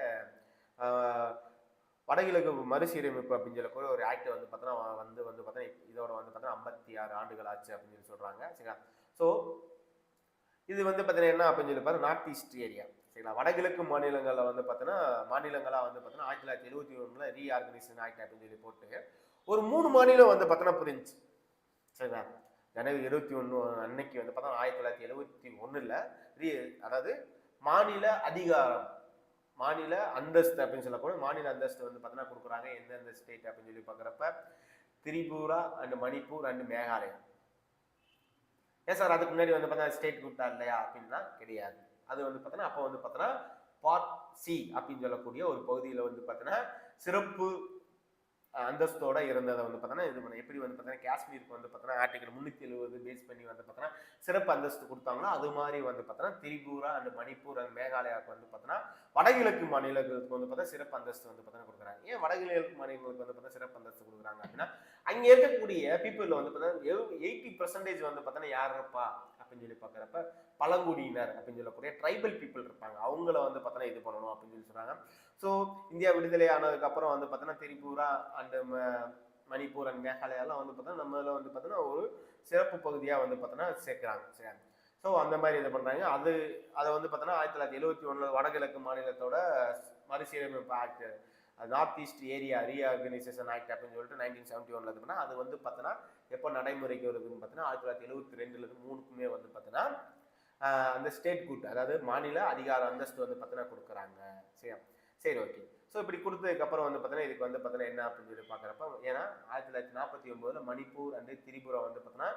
வடகிழக்கு மறுசீரமைப்பு அப்படின்னு சொல்லக்கூடிய ஒரு ஆக்ட் வந்து பார்த்தோன்னா வந்து பார்த்தோன்னா இதோட வந்து பார்த்தோன்னா 56 ஆண்டுகள் ஆச்சு அப்படின்னு சொல்லி சொல்கிறாங்க. சரிங்களா? ஸோ இது வந்து பார்த்தீங்கன்னா என்ன அப்படின்னு சொல்லி பார்த்தா நார்த் ஈஸ்ட் ஏரியா, சரிங்களா, வடகிழக்கு மாநிலங்களில் வந்து பார்த்தோன்னா மாநிலங்களாக வந்து பார்த்தோன்னா 1971 ரீஆர்கனைசேஷன் ஆக்ட் அப்படின்னு சொல்லி போட்டு ஒரு 3 மாநிலம் வந்து பார்த்தோன்னா புரிஞ்சு. சரிங்களா? ஜனவரி 21 அன்னைக்கு வந்து பார்த்தா 1971 அதாவது மாநில அதிகாரம், மாநில அந்தஸ்து அப்படின்னு சொல்லக்கூடிய மாநில அந்தஸ்து வந்து பார்த்தோன்னா கொடுக்குறாங்க. எந்தெந்த ஸ்டேட் அப்படின்னு சொல்லி பார்க்குறப்ப திரிபுரா அண்ட் மணிப்பூர் அண்ட் மேகாலயா. ஏன் சார் அதுக்கு முன்னாடி வந்து பார்த்தா ஸ்டேட் கொடுத்தா இல்லையா அப்படின்னா கிடையாது. அது வந்து பார்த்தோன்னா அப்போ வந்து பார்த்தோன்னா பார்ட் சி அப்படின்னு சொல்லக்கூடிய ஒரு பகுதியில் வந்து பார்த்தோன்னா சிறப்பு அந்தஸ்தோட இருந்ததை வந்து பார்த்தோன்னா இது பண்ண எப்படி வந்து பார்த்தோன்னா காஷ்மீருக்கு வந்து பார்த்தோன்னா ஆர்டிகல் 370 பேஸ் பண்ணி வந்து பார்த்தோன்னா சிறப்பு அந்தஸ்து கொடுத்தாங்களோ அது மாதிரி வந்து பார்த்தோன்னா திரிபுரா அண்ட் மணிப்பூர் அண்ட் மேகாலயாவுக்கு வந்து பார்த்தோன்னா வடகிழக்கு மாநிலங்களுக்கு வந்து பார்த்தா சிறப்பு அந்தஸ்து வந்து பார்த்தோன்னா கொடுக்குறாங்க. ஏன் வடகிழக்கு மாநிலங்களுக்கு வந்து பார்த்தா சிறப்பு அந்தஸ்து கொடுக்குறாங்க அப்படின்னா அங்கே இருக்கக்கூடிய பீப்புள் வந்து பார்த்தோன்னா 80% வந்து பார்த்தோன்னா யார் இருப்பா அப்படின்னு சொல்லி பார்க்குறப்ப பழங்குடியினர் அப்படின்னு சொல்லக்கூடிய ட்ரைபல் பீப்புள் இருப்பாங்க. அவங்கள வந்து பார்த்தோன்னா இது பண்ணணும் அப்படின்னு சொல்லி சொல்கிறாங்க. ஸோ இந்தியா விடுதலை ஆனதுக்கப்புறம் வந்து பார்த்தோன்னா திரிபுரா அண்டு மணிப்பூர் அண்ட் மேகாலயாலாம் வந்து பார்த்தோன்னா நம்மள வந்து பார்த்தோன்னா ஒரு சிறப்பு பகுதியாக வந்து பார்த்தோன்னா சேர்க்குறாங்க. சரி, ஸோ அந்த மாதிரி இது பண்ணுறாங்க. அதை வந்து பார்த்தோன்னா 1971 வடகிழக்கு மாநிலத்தோட மறுசீரமைப்பு act, north east area reorganisation act அப்படின்னு சொல்லிட்டு 1971 இது பண்ணால் அது வந்து பார்த்தோன்னா எப்போ நடைமுறைக்கு வருதுன்னு பார்த்தோன்னா 1972 3க்குமே வந்து பார்த்தோன்னா அந்த ஸ்டேட் குட், அதாவது மாநில அதிகார அந்தஸ்து வந்து பார்த்தோன்னா கொடுக்குறாங்க. சரி, சரி, ஓகே. ஸோ இப்படி கொடுத்ததுக்கப்புறம் வந்து பார்த்தோன்னா இதுக்கு வந்து பார்த்தோன்னா என்ன அப்படின்னு சொல்லி பார்க்குறப்ப ஏன்னா 1949 மணிப்பூர் அண்ட் திரிபுரா வந்து பார்த்தோன்னா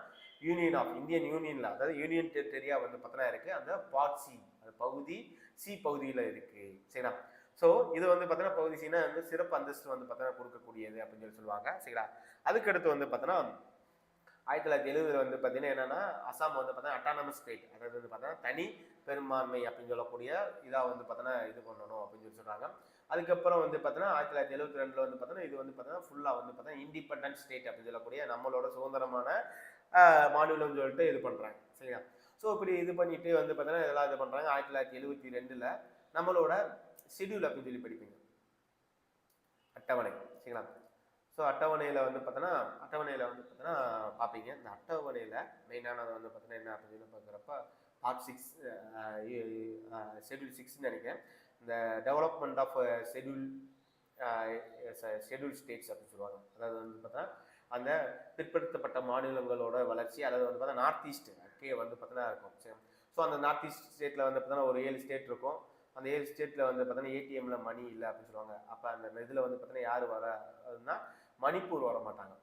யூனியன் ஆஃப் இந்தியன் யூனியனில், அதாவது யூனியன் டெரிட்டரியா வந்து பார்த்தோன்னா இருக்குது. அந்த பார்ட் சி, அது பகுதி சி பகுதியில் இருக்குது. சரிங்களா? ஸோ இது வந்து பார்த்தோன்னா பகுதி சின்னா வந்து சிறப்பு அந்தஸ்து வந்து பார்த்தோன்னா கொடுக்கக்கூடியது அப்படின்னு சொல்லி சொல்லுவாங்க. சரிங்களா? அதுக்கடுத்து வந்து பார்த்தோன்னா 1970 வந்து பார்த்தீங்கன்னா என்னன்னா அசாம் வந்து பார்த்தீங்கன்னா அட்டானமஸ் ஸ்டேட், அதாவது வந்து பார்த்தீங்கன்னா தனி பெரும்பான்மை அப்படின்னு சொல்லக்கூடிய இதாக வந்து பார்த்தோன்னா இது பண்ணணும் அப்படின்னு சொல்லி சொல்கிறாங்க. அதுக்கப்புறம் வந்து பார்த்தீங்கன்னா 1972 வந்து பார்த்தீங்கன்னா இது வந்து பார்த்தீங்கன்னா ஃபுல்லாக வந்து பார்த்தீங்கன்னா இண்டிபெண்டன்ட் ஸ்டேட் அப்படின்னு சொல்லக்கூடிய நம்மளோட சுதந்திரமான மாநிலம்னு சொல்லிட்டு இது பண்ணுறாங்க. சரிங்களா? ஸோ இப்படி இது பண்ணிட்டு வந்து பார்த்தீங்கன்னா இதெல்லாம் இது பண்ணுறாங்க. 1972 நம்மளோட ஷெட்யூல் அப்படின்னு சொல்லி படிப்பீங்க, அட்டவணை. சரிங்களா? ஸோ அட்டவணையில் வந்து பார்த்தோன்னா பார்ப்பீங்க. இந்த அட்டவணையில் மெயினானது வந்து பார்த்தோன்னா என்ன அப்படின்னு பார்க்குறப்ப பார்ட் 6 ஷெட்யூல் 6ன்னு நினைக்கிறேன். இந்த டெவலப்மெண்ட் ஆஃப் ஷெட்யூல் ஸ்டேட்ஸ் அப்படின்னு சொல்லுவாங்க. அதாவது வந்து பார்த்தா அந்த பிற்படுத்தப்பட்ட மாநிலங்களோட வளர்ச்சி, அதாவது வந்து பார்த்தா நார்த் ஈஸ்ட் கே வந்து பார்த்தீங்கன்னா இருக்கும். சரி, ஸோ அந்த நார்த் ஈஸ்ட் ஸ்டேட்டில் வந்து பார்த்தீங்கன்னா ஒரு 7 ஸ்டேட் இருக்கும். அந்த 7 ஸ்டேட்டில் வந்து பார்த்தீங்கன்னா ஏடிஎம்ல மணி இல்லை அப்படின்னு சொல்லுவாங்க. அப்போ அந்த இதில் வந்து பார்த்தீங்கன்னா யார் வரன்னா மணிப்பூர் வர மாட்டாங்க.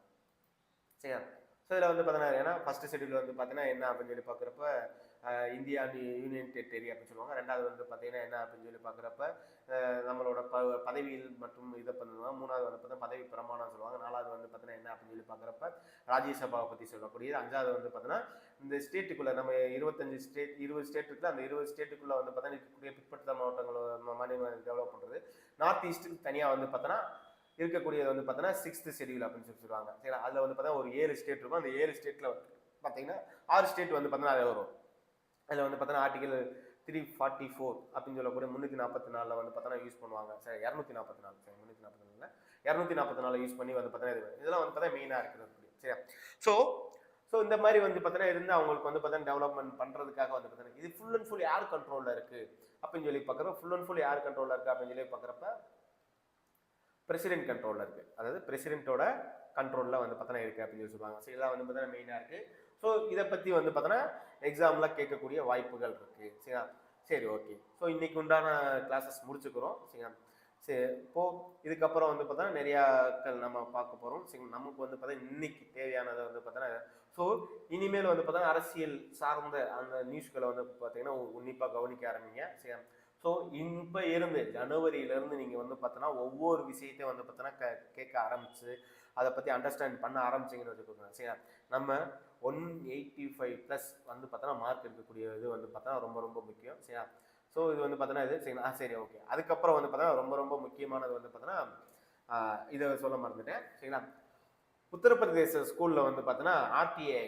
சரியா? ஸோ இதில் வந்து பார்த்தீங்கன்னா ஏன்னா ஃபர்ஸ்ட் ஷெட்யூல் வந்து பார்த்தீங்கன்னா என்ன அப்படின்னு சொல்லி பார்க்குறப்ப இந்தியா யூனியன் டெரிட்டரி அப்படின்னு சொல்லுவாங்க. ரெண்டாவது வந்து பார்த்தீங்கன்னா என்ன அப்படின்னு சொல்லி பார்க்குறப்ப நம்மளோட பதவியில் மற்றும் இதை பண்ணுவாங்க. மூணாவது வந்து பார்த்தீங்கன்னா பதவி பிரமாணம் சொல்லுவாங்க. நாலாவது வந்து பார்த்தீங்கன்னா என்ன அப்படின்னு சொல்லி பார்க்குறப்ப ராஜ்யசபாவை பற்றி சொல்லக்கூடியது. அஞ்சாவது வந்து பார்த்தீங்கன்னா இந்த ஸ்டேட்டுக்குள்ளே நம்ம 20 ஸ்டேட் இருக்குல்ல, அந்த 20 ஸ்டேட்டுக்குள்ளே வந்து பார்த்தீங்கன்னா இருக்கக்கூடிய பிற்படுத்த மாவட்டங்கள் மாநில டெவலப் பண்ணுறது. நார்த் ஈஸ்ட்டுக்கு தனியாக வந்து பார்த்தோன்னா இருக்கக்கூடியது வந்து பார்த்தீங்கன்னா 6th ஷெட்யூல் அப்படின்னு சொல்லி சொல்லுவாங்க. சரிங்களா? அதில் வந்து பார்த்தீங்கன்னா ஒரு 7 ஸ்டேட் இருக்கும். அந்த 7 ஸ்டேட்டில் பார்த்தீங்கன்னா 6 ஸ்டேட் வந்து பார்த்தீங்கன்னா அதில் வரும். அதில் வந்து பார்த்தீங்கன்னா ஆர்டிகல் 344 அப்படின்னு சொல்லக்கூடிய 344 வந்து பார்த்தீங்கன்னா யூஸ் பண்ணுவாங்க. சரி, 244 சரி 344 244 யூஸ் பண்ணி வந்து பார்த்தீங்கன்னா இதெல்லாம் வந்து பார்த்தீங்கன்னா மெயினாக இருக்கிறது. சரியா? ஸோ இந்த மாதிரி வந்து பார்த்தீங்கன்னா இருந்து அவங்களுக்கு வந்து பார்த்தீங்கன்னா டெவலப்மெண்ட் பண்ணுறதுக்காக வந்து பார்த்தீங்கன்னா இது ஃபுல் அண்ட் ஃபுல் யார் கண்ட்ரோலில் இருக்குது அப்படின்னு சொல்லி பார்க்குறப்ப ஃபுல் அண்ட் ஃபுல் யார் கண்ட்ரோலில் இருக்குது அப்படின்னு சொல்லி பார்க்குறப்ப பிரசிடென்ட் கண்ட்ரோலில் இருக்குது. அதாவது பிரசிடென்ட்டோட கண்ட்ரோலில் வந்து பார்த்தோன்னா இருக்குது அப்படின்னு சொல்லி சொல்லுவாங்க. ஸோ இதெல்லாம் வந்து பார்த்தீங்கன்னா மெயினாக இருக்குது. ஸோ இதை பற்றி வந்து பார்த்தோன்னா எக்ஸாமில் கேட்கக்கூடிய வாய்ப்புகள் இருக்குது. சரியா? சரி, ஓகே. ஸோ இன்றைக்கி உண்டான கிளாஸஸ் முடிச்சுக்கிறோம். சரிங்களா? சரி, இப்போது இதுக்கப்புறம் வந்து பார்த்தோன்னா நிறையா நம்ம பார்க்க போகிறோம். சரி, நமக்கு வந்து பார்த்தா இன்னைக்கு தேவையானதை வந்து பார்த்தோன்னா ஸோ இனிமேல் வந்து பார்த்தோன்னா அரசியல் சார்ந்த அந்த நியூஸ்களை வந்து பார்த்தீங்கன்னா உன்னிப்பாக கவனிக்க ஆரம்பிங்க. சரியா? ஸோ இப்போ இருந்து ஜனவரியிலேருந்து நீங்கள் வந்து பார்த்தோன்னா ஒவ்வொரு விஷயத்தையும் வந்து பார்த்தோன்னா கேட்க ஆரம்பித்து அதை பற்றி அண்டர்ஸ்டாண்ட் பண்ண ஆரம்பிச்சிங்கன்னு வச்சுக்கோங்க. சரியா? நம்ம 185+ வந்து பார்த்தோன்னா மார்க் எடுக்கக்கூடிய இது வந்து பார்த்தோன்னா ரொம்ப ரொம்ப முக்கியம். சரியா? ஸோ இது வந்து பார்த்தோன்னா இது சரிங்களா? சரி, ஓகே. அதுக்கப்புறம் வந்து பார்த்தோன்னா ரொம்ப ரொம்ப முக்கியமானது வந்து பார்த்தோன்னா இதை சொல்ல மறந்துட்டேன். சரிங்களா? உத்தரப்பிரதேச ஸ்கூலில் வந்து பார்த்தோன்னா ஆர்டிஏ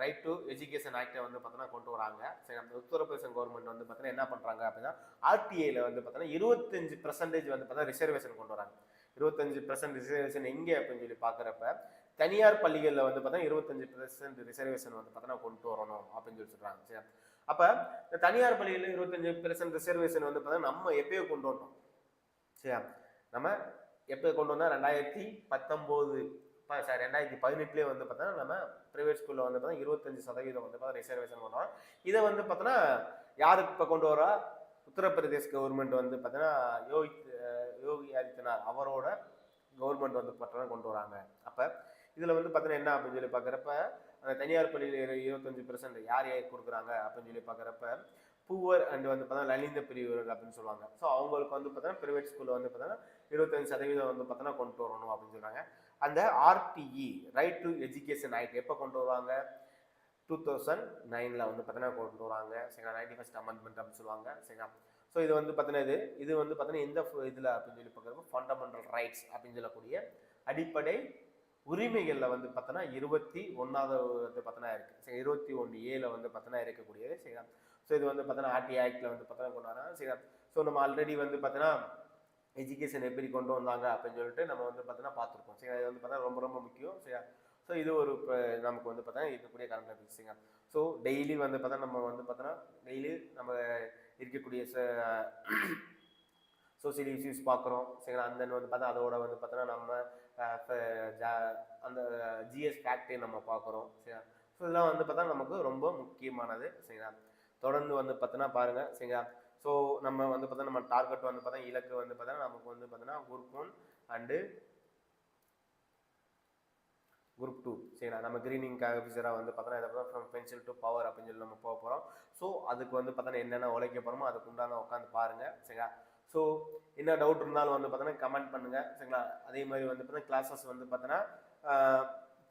ரைட் டு எஜுகேஷன் ஆக்டை வந்து பார்த்தோன்னா கொண்டு வராங்க. சரி, அந்த உத்தரப்பிரதேச கவர்மெண்ட் வந்து பார்த்தோன்னா என்ன பண்ணுறாங்க அப்படின்னா ஆர்டிஏல வந்து பார்த்தோன்னா 25% வந்து பார்த்தா ரிசர்வேஷன் கொண்டு வராங்க. 25% ரிசர்வேஷன் எங்கே அப்படின்னு சொல்லி பார்க்குறப்ப தனியார் பள்ளிகளில் வந்து பார்த்தா 25% ரிசர்வேஷன் வந்து பார்த்தோன்னா கொண்டு வரணும் அப்படின்னு சொல்லி சொல்கிறாங்க. சரி, அப்போ இந்த தனியார் பள்ளியில் 25% ரிசர்வேஷன் வந்து பார்த்தா நம்ம எப்பயோ கொண்டு வந்தோம். சரியா? நம்ம எப்போ கொண்டு வந்தோம்? 2018 வந்து பார்த்தோன்னா நம்ம ப்ரைவேட் ஸ்கூலில் வந்து பார்த்தா 25% வந்து பார்த்தா ரிசர்வேஷன் கொண்டு வரோம். இதை வந்து பார்த்தோன்னா யாருக்கு இப்போ கொண்டு வரா? உத்தரப்பிரதேஷ் கவர்மெண்ட் வந்து பார்த்தோன்னா யோகி ஆதித்யநாத் அவரோட கவர்மெண்ட் வந்து பார்த்தோன்னா கொண்டு வராங்க. அப்போ இதில் வந்து பார்த்தோன்னா என்ன அப்படின்னு சொல்லி பார்க்குறப்ப அந்த தனியார் பள்ளியில் 25% யார் கொடுக்குறாங்க அப்படின்னு சொல்லி பார்க்குறப்ப பூவர் அண்ட் வந்து பார்த்தா நலிந்த பிரிவுகள் அப்படின்னு சொல்லுவாங்க. ஸோ அவங்களுக்கு வந்து பார்த்தோன்னா ப்ரைவேட் ஸ்கூலில் வந்து பார்த்தோன்னா 25% வந்து பார்த்தோன்னா கொண்டு வரணும் அப்படின்னு சொல்கிறாங்க. அந்த RTE right to education act எப்போ கொண்டு வருவாங்க? 2009 வந்து பார்த்தோன்னா கொண்டு வராங்க. சரிங்களா? 91st அமெண்ட்மெண்ட் அப்படின்னு சொல்லுவாங்க. சரிங்களா? ஸோ இது வந்து பார்த்தீங்கன்னா இது வந்து பார்த்தீங்கன்னா எந்த இதில் அப்படின்னு சொல்லி பார்க்குறப்ப ஃபண்டமெண்டல் ரைட்ஸ் அப்படின்னு சொல்லக்கூடிய அடிப்படை உரிமைகளில் வந்து பார்த்தோன்னா 21வது பார்த்தோன்னா இருக்குது. சரி, 21A வந்து பார்த்தோன்னா இருக்கக்கூடியது. சரிங்களா? ஸோ இது வந்து பார்த்தோன்னா ஆர்டி ஆக்டில் வந்து பார்த்தோன்னா கொண்டு வராங்க. சரிங்களா? ஸோ நம்ம ஆல்ரெடி வந்து பார்த்தோன்னா எஜுகேஷன் எப்படி கொண்டு வந்தாங்க அப்படின்னு சொல்லிட்டு நம்ம வந்து பார்த்தோன்னா பார்த்துருக்கோம். சரி, அது வந்து பார்த்தா ரொம்ப ரொம்ப முக்கியம். சரியா? ஸோ இது ஒரு நமக்கு வந்து பார்த்தோன்னா இருக்கக்கூடிய கரண்ட் அஃபேர்ஸுங்க. ஸோ டெய்லி வந்து பார்த்தா நம்ம வந்து பார்த்தோன்னா டெய்லி நம்ம இருக்கக்கூடிய சோசியல் இஷ்யூஸ் பார்க்குறோம். சரிங்களா? அந்த வந்து பார்த்தா அதோட வந்து பார்த்தோன்னா நம்ம அந்த ஜிஎஸ் ஃபேக்டரி நம்ம பார்க்குறோம். சரிங்களா? ஸோ இதெல்லாம் வந்து பார்த்தா நமக்கு ரொம்ப முக்கியமானது. சரிங்களா? தொடர்ந்து வந்து பார்த்தோன்னா பாருங்கள். சரிங்களா? ஸோ நம்ம வந்து பார்த்தா நம்ம டார்கெட் வந்து பார்த்தா இலக்கு வந்து பார்த்தா நமக்கு வந்து பார்த்தோன்னா குரூப் 1 அண்டு குரூப் 2. சரிங்களா? நம்ம கிரீனிங் ஆஃபீஸராக வந்து பார்த்தோன்னா இதை ஃப்ரம் பென்சில் டு பவர் அப்படின்னு சொல்லி நம்ம போக போகிறோம். ஸோ அதுக்கு வந்து பார்த்தோன்னா என்னென்ன உழைக்க போகிறோமோ அதுக்கு உண்டான உட்காந்து பாருங்கள். சரிங்களா? ஸோ என்ன டவுட் இருந்தாலும் வந்து பார்த்தோன்னா கமெண்ட் பண்ணுங்கள். சரிங்களா? அதே மாதிரி வந்து பார்த்தோன்னா கிளாஸஸ் வந்து பார்த்தோன்னா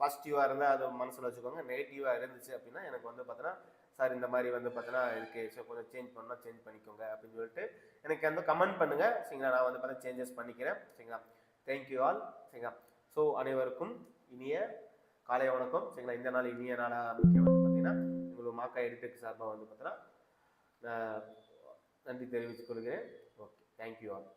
பாசிட்டிவாக இருந்தால் அது மனசில் வச்சுக்கோங்க. நெகட்டிவாக இருந்துச்சு அப்படின்னா எனக்கு வந்து பார்த்தோன்னா சார் இந்த மாதிரி வந்து பார்த்தோன்னா இருக்குது, ஸோ கொஞ்சம் சேஞ்ச் பண்ணால் சேஞ்ச் பண்ணிக்கோங்க அப்படின்னு சொல்லிட்டு எனக்கு வந்து கமெண்ட் பண்ணுங்கள். சரிங்களா? நான் வந்து பார்த்தா சேஞ்சஸ் பண்ணிக்கிறேன். சரிங்களா? Thank you all. சரிங்களா? ஸோ அனைவருக்கும் இனிய காலை வணக்கம். சரிங்களா? இந்த நாள் இனிய நாளாக முக்கியம் வந்து பார்த்தீங்கன்னா உங்களுக்கு மாக்கா எடிடெக் சார்பாக வந்து பார்த்தோன்னா நன்றி தெரிவித்துக் கொள்கிறேன். Okay, thank you all.